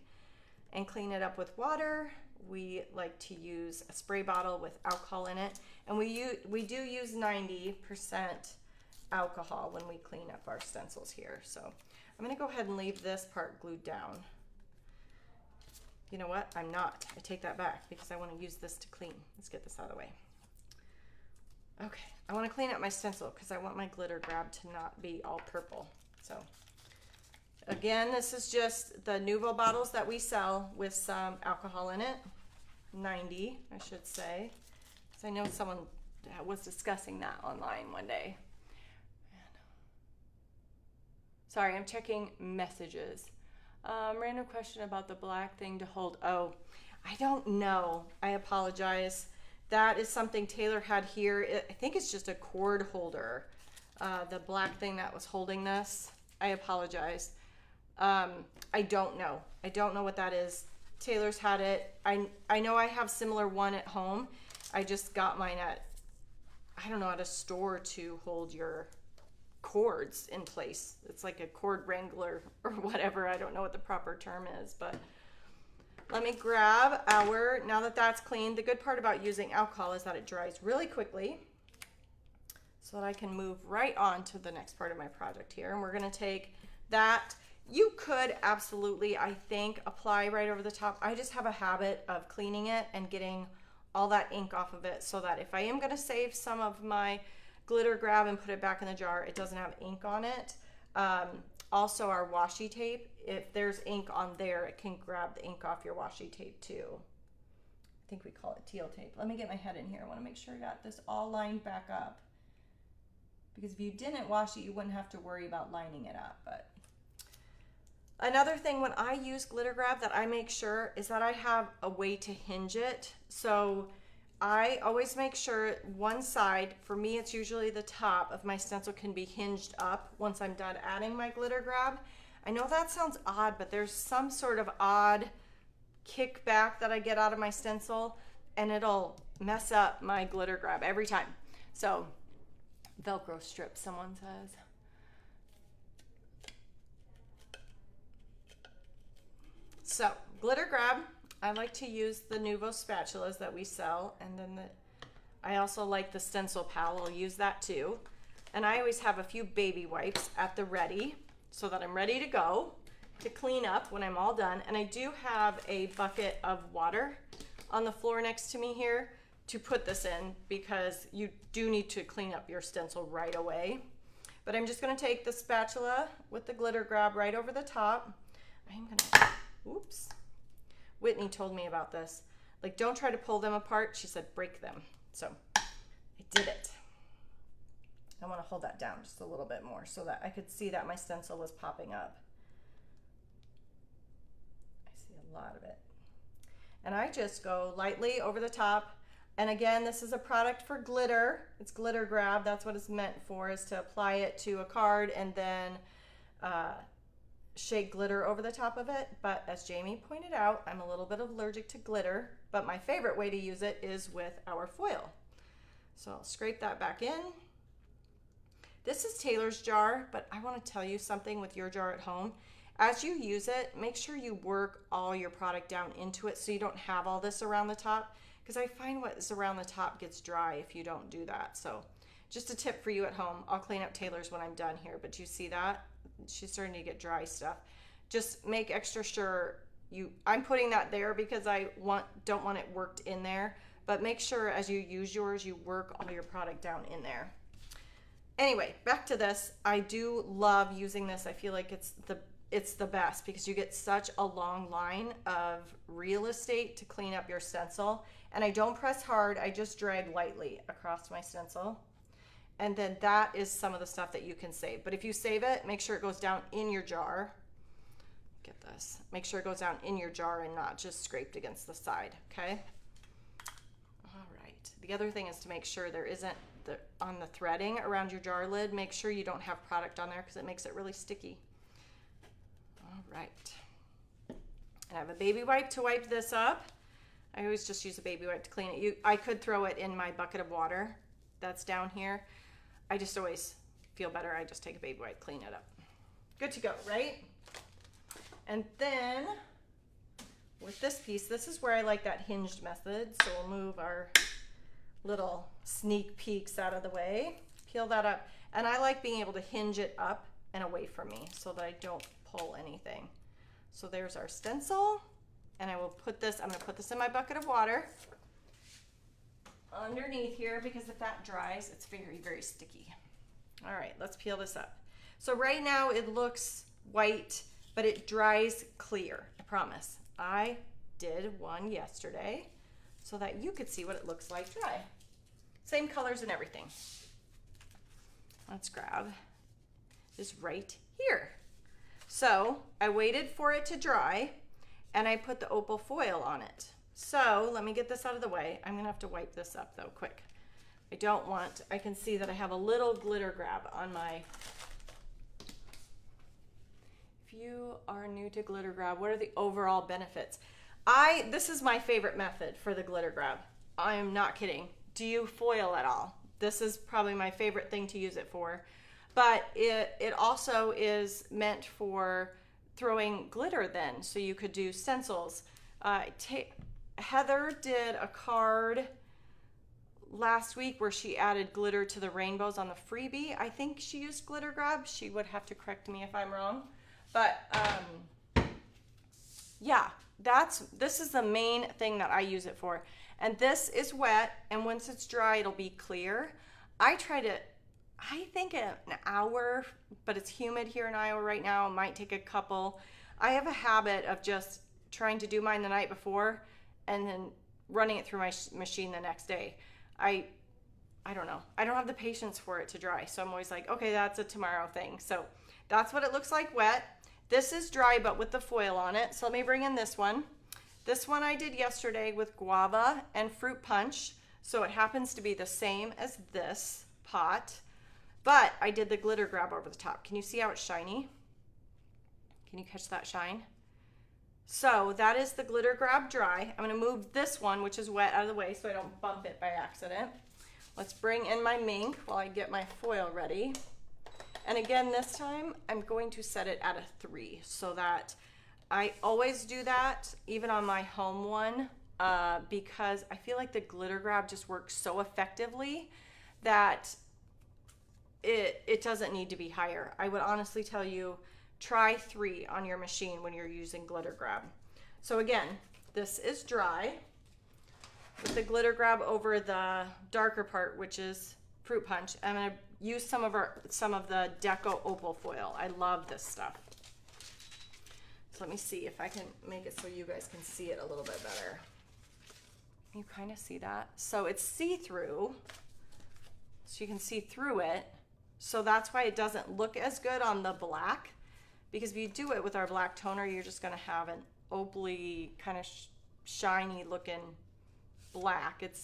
and clean it up with water, we like to use a spray bottle with alcohol in it. And we do use 90% alcohol when we clean up our stencils here. So I'm gonna go ahead and leave this part glued down. You know what, I'm not, I take that back because I wanna use this to clean. Let's get this out of the way. Okay, I want to clean up my stencil because I want my glitter grab to not be all purple. So again, this is just the Nuvo bottles that we sell with some alcohol in it. 90, I should say. Because I know someone was discussing that online one day. Sorry, I'm checking messages. Random question about the black thing to hold. Oh, I don't know. I apologize. That is something Taylor had here. I think it's just a cord holder. The black thing that was holding this. I apologize. I don't know. I don't know what that is. Taylor's had it. I know I have similar one at home. I just got mine at, I don't know, at a store to hold your cords in place. It's like a cord wrangler or whatever. I don't know what the proper term is, but let me grab our, now that that's clean, the good part about using alcohol is that it dries really quickly so that I can move right on to the next part of my project here. And we're gonna take that. You could absolutely, I think, apply right over the top. I just have a habit of cleaning it and getting all that ink off of it so that if I am gonna save some of my glitter grab and put it back in the jar, it doesn't have ink on it. Also our washi tape, if there's ink on there, it can grab the ink off your washi tape too. I think we call it teal tape. Let me get my head in here. I want to make sure I got this all lined back up. Because if you didn't wash it, you wouldn't have to worry about lining it up. But another thing when I use glitter grab that I make sure is that I have a way to hinge it. So I always make sure one side, for me it's usually the top of my stencil, can be hinged up once I'm done adding my glitter grab. I know that sounds odd, but there's some sort of odd kickback that I get out of my stencil. and it'll mess up my glitter grab every time. So Velcro strip, someone says. So glitter grab, I like to use the Nuvo spatulas that we sell, and then I also like the stencil pal. I'll use that too. And I always have a few baby wipes at the ready so that I'm ready to go to clean up when I'm all done. And I do have a bucket of water on the floor next to me here to put this in, because you do need to clean up your stencil right away. But I'm just gonna take the spatula with the glitter grab right over the top. I'm gonna, oops. Whitney told me about this. Like, don't try to pull them apart. She said, break them. So I did it. I wanna hold that down just a little bit more so that I could see that my stencil was popping up. I see a lot of it. And I just go lightly over the top. And again, this is a product for glitter. It's glitter grab. That's what it's meant for, is to apply it to a card and then shake glitter over the top of it. But as Jamie pointed out, I'm a little bit allergic to glitter, but my favorite way to use it is with our foil. So I'll scrape that back in. This is Taylor's jar, but I want to tell you something with your jar at home. As you use it, make sure you work all your product down into it so you don't have all this around the top, because I find what's around the top gets dry if you don't do that. So just a tip for you at home. I'll clean up Taylor's when I'm done here, but you see that? She's starting to get dry stuff. Just make extra sure I'm putting that there because I don't want it worked in there, but make sure as you use yours, you work all your product down in there. Anyway, back to this. I do love using this. I feel like it's the best because you get such a long line of real estate to clean up your stencil. And I don't press hard, I just drag lightly across my stencil. And then that is some of the stuff that you can save. But if you save it, make sure it goes down in your jar. Get this. Make sure it goes down in your jar and not just scraped against the side, okay? All right. The other thing is to make sure there isn't, on the threading around your jar lid, make sure you don't have product on there because it makes it really sticky. All right. And I have a baby wipe to wipe this up. I always just use a baby wipe to clean it. I could throw it in my bucket of water that's down here. I just always feel better. I just take a baby wipe, clean it up. Good to go, right? And then with this piece, this is where I like that hinged method. So we'll move our little sneak peeks out of the way, peel that up. And I like being able to hinge it up and away from me so that I don't pull anything. So there's our stencil. And I will put this, I'm gonna put this in my bucket of water underneath here because if that dries, it's very, very sticky. All right, let's peel this up. So right now it looks white, but it dries clear, I promise. I did one yesterday so that you could see what it looks like dry. Same colors and everything. Let's grab this right here. So I waited for it to dry and I put the opal foil on it. So let me get this out of the way. I'm gonna have to wipe this up though, quick. I can see that I have a little glitter grab on my, if you are new to glitter grab, what are the overall benefits? This is my favorite method for the glitter grab. I am not kidding. Do you foil at all? This is probably my favorite thing to use it for. But it also is meant for throwing glitter then, so you could do stencils. Heather did a card last week where she added glitter to the rainbows on the freebie. I think she used glitter grab. She would have to correct me if I'm wrong. But yeah, this is the main thing that I use it for. And this is wet, and once it's dry, it'll be clear. I think an hour, but it's humid here in Iowa right now. It might take a couple. I have a habit of just trying to do mine the night before and then running it through my machine the next day. I don't know. I don't have the patience for it to dry. So I'm always like, okay, that's a tomorrow thing. So that's what it looks like wet. This is dry, but with the foil on it. So let me bring in this one. This one I did yesterday with guava and fruit punch. So it happens to be the same as this pot. But I did the glitter grab over the top. Can you see how it's shiny? Can you catch that shine? So that is the glitter grab dry. I'm gonna move this one, which is wet, out of the way so I don't bump it by accident. Let's bring in my mink while I get my foil ready. And again, this time I'm going to set it at a 3 so that I always do that, even on my home one, because I feel like the glitter grab just works so effectively that it doesn't need to be higher. I would honestly tell you, try 3 on your machine when you're using glitter grab. So again, this is dry with the glitter grab over the darker part, which is fruit punch. I'm gonna use some of the Deco Opal foil. I love this stuff. So let me see if I can make it so you guys can see it a little bit better. You kind of see that? So it's see-through, so you can see through it. So that's why it doesn't look as good on the black, because if you do it with our black toner, you're just gonna have an opaly, kind of shiny looking black. It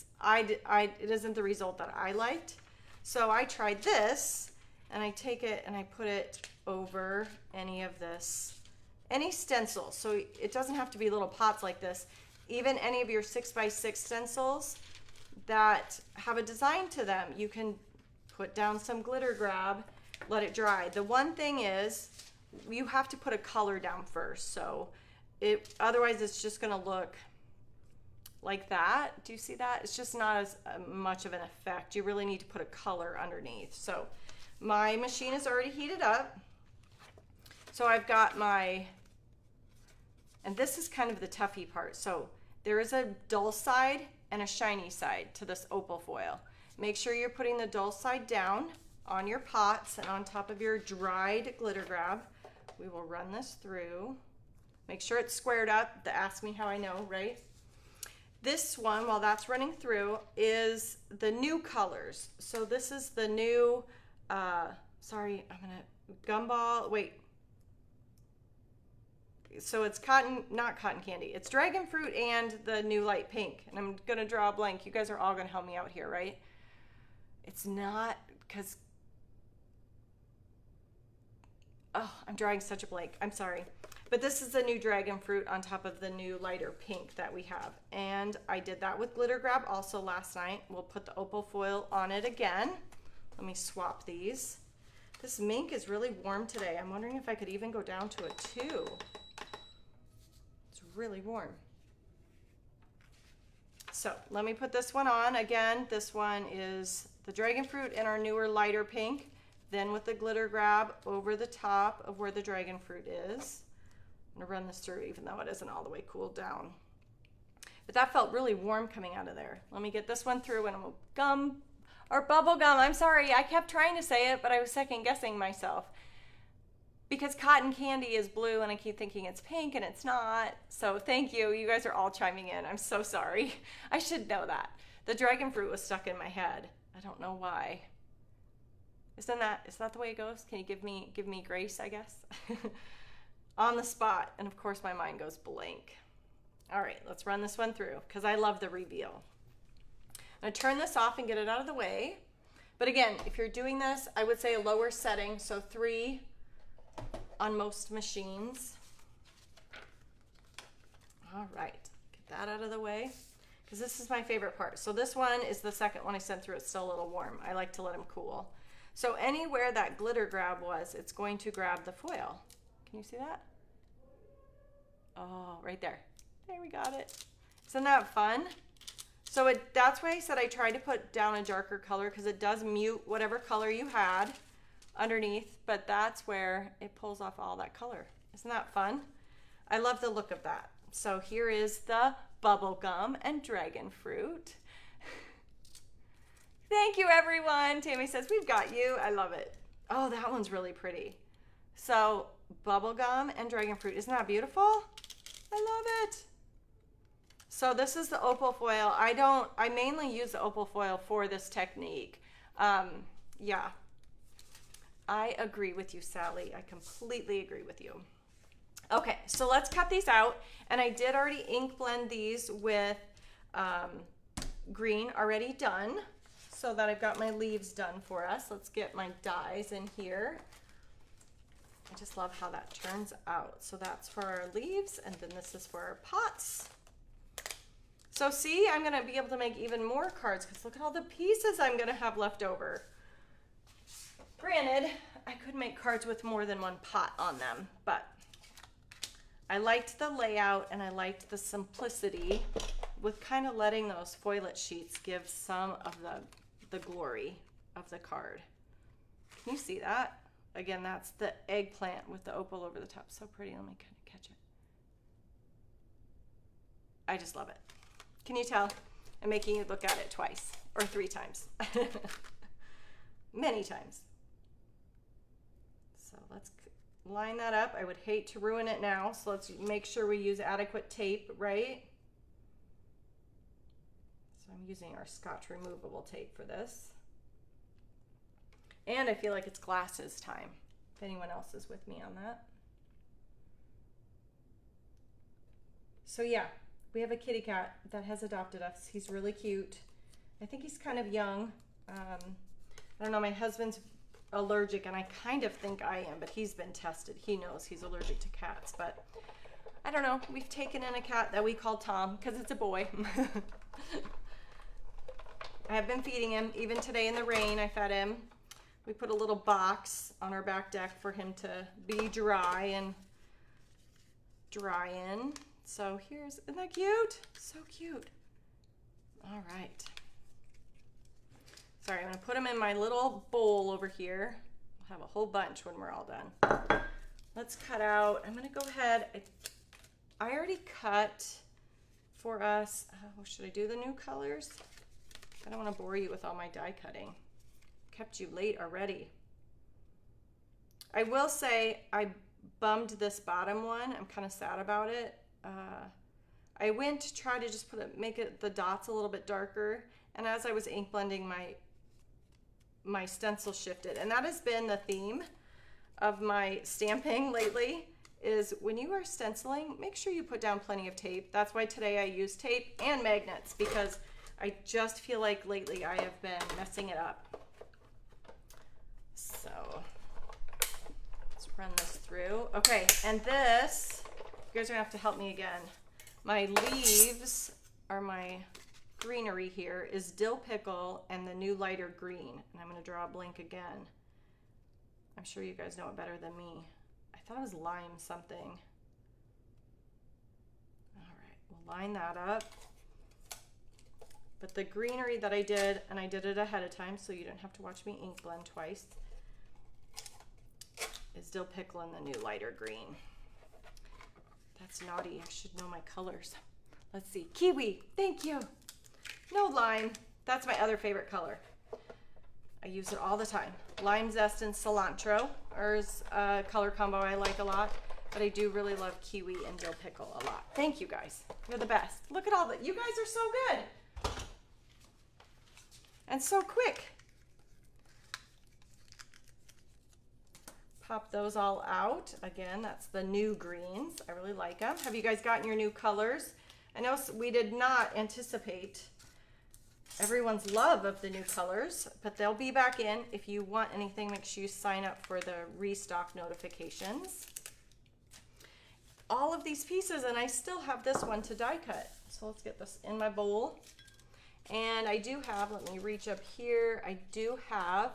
isn't the result that I liked. So I tried this, and I take it and I put it over any of this, any stencil. So it doesn't have to be little pots like this. Even any of your 6x6 stencils that have a design to them, you can put down some glitter grab, let it dry. The one thing is, you have to put a color down first. So otherwise it's just gonna look like that. Do you see that? It's just not as much of an effect. You really need to put a color underneath. So my machine is already heated up. So I've got and this is kind of the toughy part. So there is a dull side and a shiny side to this opal foil. Make sure you're putting the dull side down on your pots and on top of your dried glitter grab. We will run this through. Make sure it's squared up. Ask me how I know, right? This one, while that's running through, is the new colors. So this is the new, sorry, I'm gonna gumball, wait. So it's not cotton candy. It's dragon fruit and the new light pink. And I'm gonna draw a blank. You guys are all gonna help me out here, right? It's not, because, oh, I'm drawing such a blank. I'm sorry. But this is the new dragon fruit on top of the new lighter pink that we have. And I did that with glitter grab also last night. We'll put the opal foil on it again. Let me swap these. This mink is really warm today. I'm wondering if I could even go down to a 2. It's really warm. So let me put this one on. Again, this one is the dragon fruit in our newer lighter pink. Then with the glitter grab over the top of where the dragon fruit is. I'm gonna run this through even though it isn't all the way cooled down. But that felt really warm coming out of there. Let me get this one through and bubble gum. I'm sorry, I kept trying to say it, but I was second guessing myself. Because cotton candy is blue and I keep thinking it's pink and it's not. So thank you, you guys are all chiming in. I'm so sorry. I should know that. The dragon fruit was stuck in my head. I don't know why. Is that the way it goes? Can you give me grace, I guess? On the spot, and of course my mind goes blank. All right, let's run this one through because I love the reveal. I'm gonna turn this off and get it out of the way. But again, if you're doing this, I would say a lower setting, so 3 on most machines. All right, get that out of the way because this is my favorite part. So this one is the second one I sent through. It's still a little warm. I like to let them cool. So anywhere that glitter grab was, it's going to grab the foil. Can you see that? Oh, right there. There, we got it. Isn't that fun? So that's why I said I tried to put down a darker color because it does mute whatever color you had underneath, but that's where it pulls off all that color. Isn't that fun? I love the look of that. So here is the bubble gum and dragon fruit. Thank you, everyone. Tammy says, we've got you. I love it. Oh, that one's really pretty. So bubblegum and dragon fruit. Isn't that beautiful? I love it. So this is the opal foil. I mainly use the opal foil for this technique. Yeah, I agree with you, Sally. I completely agree with you. Okay, so let's cut these out. And I did already ink blend these with green already done so that I've got my leaves done for us. Let's get my dies in here. I just love how that turns out. So that's for our leaves, and then this is for our pots. So see, I'm gonna be able to make even more cards because look at all the pieces I'm gonna have left over. Granted, I could make cards with more than one pot on them, but I liked the layout and I liked the simplicity with kind of letting those foilet sheets give some of the glory of the card. Can you see that? Again, that's the eggplant with the opal over the top. So pretty. Let me kind of catch it. I just love it. Can you tell? I'm making you look at it twice or 3 times. Many times. So let's line that up. I would hate to ruin it now, so let's make sure we use adequate tape, right? So I'm using our Scotch removable tape for this. And I feel like it's glasses time, if anyone else is with me on that. So yeah, we have a kitty cat that has adopted us. He's really cute. I think he's kind of young. I don't know, my husband's allergic, and I kind of think I am, but he's been tested. He knows he's allergic to cats, but I don't know. We've taken in a cat that we call Tom because it's a boy. I have been feeding him. Even today in the rain, I fed him. We put a little box on our back deck for him to be dry and dry in. So here's, isn't that cute? So cute. All right. Sorry, I'm gonna put them in my little bowl over here. We'll have a whole bunch when we're all done. Let's cut out, I'm gonna go ahead. I already cut for us, should I do the new colors? I don't wanna bore you with all my die cutting. Kept you late already. I will say I bummed this bottom one. I'm kind of sad about it. I went to try to just make it the dots a little bit darker, and as I was ink blending, my stencil shifted, and that has been the theme of my stamping lately. Is when you are stenciling, make sure you put down plenty of tape. That's why today I use tape and magnets, because I just feel like lately I have been messing it up. So let's run this through. Okay, and this, you guys are gonna have to help me again. My leaves are my greenery here is dill pickle and the new lighter green. And I'm gonna draw a blank again. I'm sure you guys know it better than me. I thought it was lime something. All right, we'll line that up. But the greenery that I did, and I did it ahead of time so you don't have to watch me ink blend twice, is dill pickle and the new lighter green. That's naughty, I should know my colors. Let's see, kiwi, thank you. No lime, that's my other favorite color. I use it all the time. Lime zest and cilantro is a color combo I like a lot, but I do really love kiwi and dill pickle a lot. Thank you guys, you're the best. Look at all that, you guys are so good. And so quick. Pop those all out. Again, that's the new greens. I really like them. Have you guys gotten your new colors? I know we did not anticipate everyone's love of the new colors, but they'll be back in. If you want anything, make sure you sign up for the restock notifications. All of these pieces, and I still have this one to die cut. So let's get this in my bowl. And I do have, let me reach up here, I do have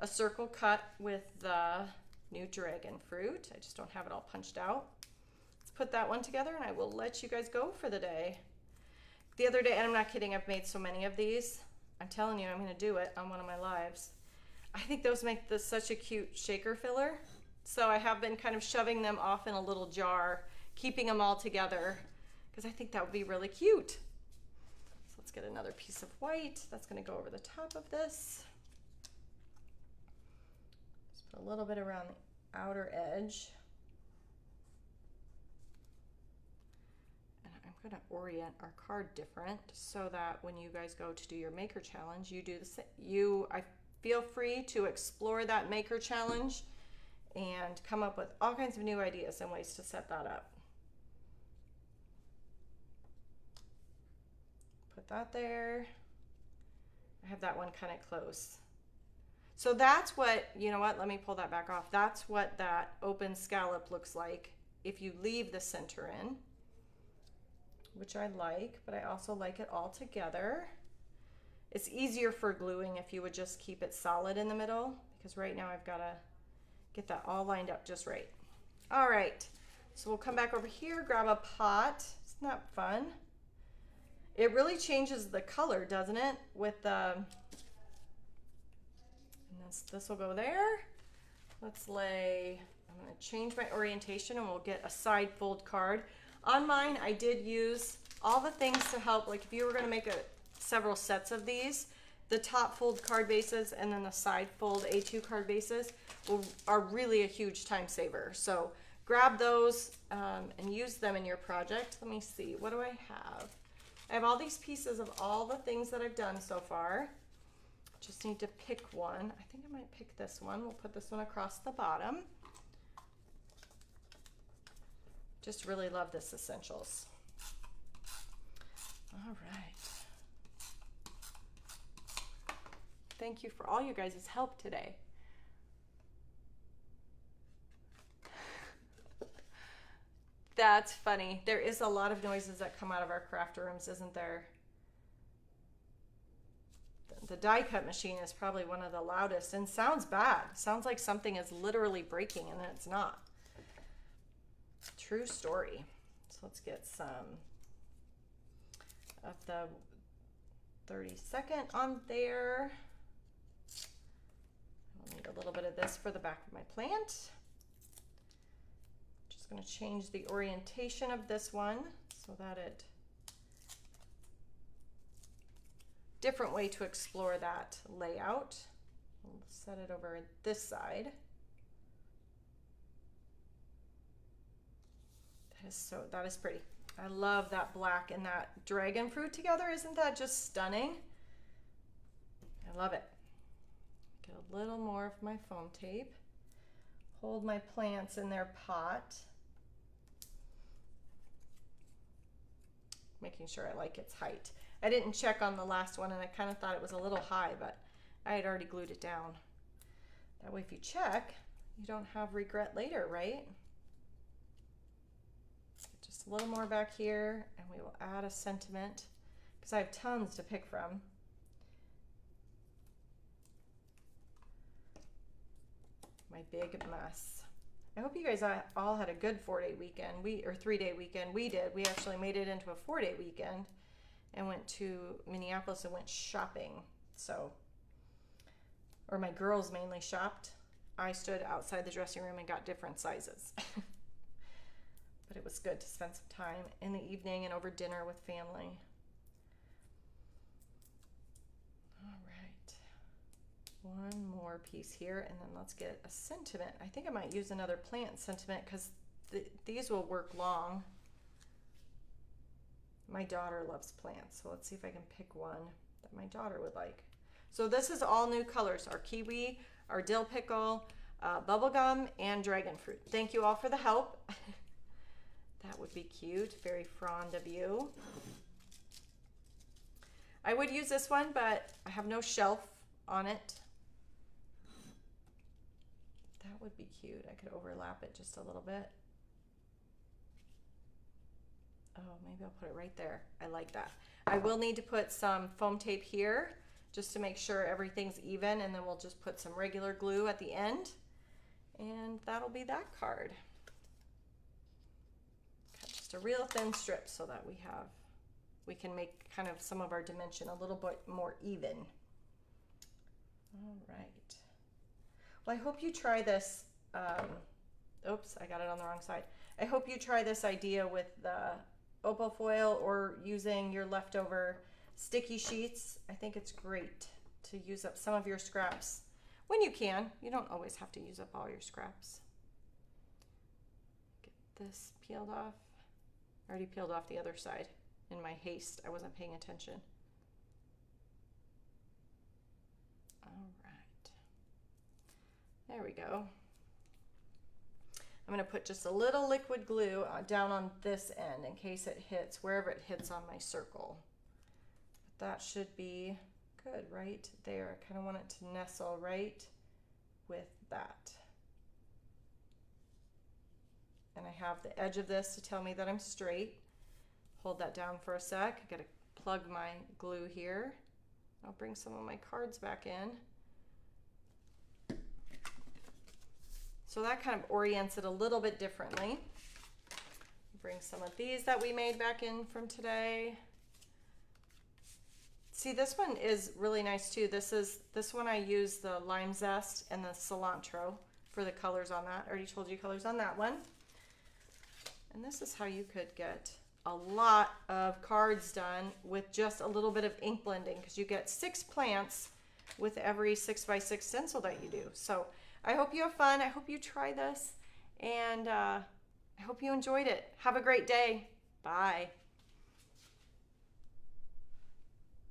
a circle cut with the new dragon fruit. I just don't have it all punched out. Let's put that one together and I will let you guys go for the day. The other day, and I'm not kidding, I've made so many of these. I'm telling you, I'm gonna do it on one of my lives. I think those make this such a cute shaker filler. So I have been kind of shoving them off in a little jar, keeping them all together, because I think that would be really cute. Let's get another piece of white. That's going to go over the top of this. Just put a little bit around the outer edge. And I'm going to orient our card different so that when you guys go to do your maker challenge, you do the same. I feel free to explore that maker challenge and come up with all kinds of new ideas and ways to set that up. Put that there. I have that one kind of close. So that's what, you know what, let me pull that back off. That's what that open scallop looks like if you leave the center in, which I like, but I also like it all together. It's easier for gluing if you would just keep it solid in the middle, because right now I've got to get that all lined up just right. All right, so we'll come back over here, grab a pot. Isn't that fun? It really changes the color, doesn't it? With the, and this will go there. Let's lay, I'm gonna change my orientation and we'll get a side fold card. On mine, I did use all the things to help, like if you were gonna make several sets of these, the top fold card bases and then the side fold A2 card bases are really a huge time saver. So grab those and use them in your project. Let me see, what do I have? I have all these pieces of all the things that I've done so far. Just need to pick one. I think I might pick this one. We'll put this one across the bottom. Just really love this essentials. All right. Thank you for all you guys' help today. That's funny. There is a lot of noises that come out of our craft rooms, isn't there? The die cut machine is probably one of the loudest and sounds bad. Sounds like something is literally breaking and it's not. True story. So let's get some of the 32nd on there. I'll need a little bit of this for the back of my plant. Just going to change the orientation of this one so that it, different way to explore that layout. We'll set it over this side. That is pretty. I love that black and that dragon fruit together. Isn't that just stunning? I love it. Get a little more of my foam tape. Hold my plants in their pot. Making sure I like its height. I didn't check on the last one and I kind of thought it was a little high, but I had already glued it down. That way if you check, you don't have regret later, right? Just a little more back here and we will add a sentiment because I have tons to pick from. My big mess. I hope you guys all had a good 4-day weekend. Or 3-day weekend. We did. We actually made it into a 4-day weekend and went to Minneapolis and went shopping. So, or my girls mainly shopped. I stood outside the dressing room and got different sizes. But it was good to spend some time in the evening and over dinner with family. All right. One more piece here and then let's get a sentiment. I think I might use another plant sentiment because these will work long. My daughter loves plants, so let's see if I can pick one that my daughter would like. So this is all new colors, our kiwi, our dill pickle, bubblegum, and dragon fruit. Thank you all for the help. That would be cute, very frond of you. I would use this one, but I have no shelf on it. That would be cute. I could overlap it just a little bit. Oh, maybe I'll put it right there. I like that. I will need to put some foam tape here just to make sure everything's even, and then we'll just put some regular glue at the end, and that'll be that card. Cut just a real thin strip so that we can make kind of some of our dimension a little bit more even. All right. Well, I hope you try this. Oops, I got it on the wrong side. I hope you try this idea with the opal foil or using your leftover sticky sheets. I think it's great to use up some of your scraps when you can. You don't always have to use up all your scraps. Get this peeled off. I already peeled off the other side in my haste. I wasn't paying attention. All right. There we go. I'm going to put just a little liquid glue down on this end in case it hits, wherever it hits on my circle. But that should be good right there. I kind of want it to nestle right with that. And I have the edge of this to tell me that I'm straight. Hold that down for a sec. I gotta plug my glue here. I'll bring some of my cards back in. So that kind of orients it a little bit differently. Bring some of these that we made back in from today. See, this one is really nice too. This one I use the lime zest and the cilantro for the colors on that. I already told you colors on that one. And this is how you could get a lot of cards done with just a little bit of ink blending, because you get 6 plants with every 6x6 stencil that you do. So I hope you have fun. I hope you try this, and I hope you enjoyed it. Have a great day. Bye.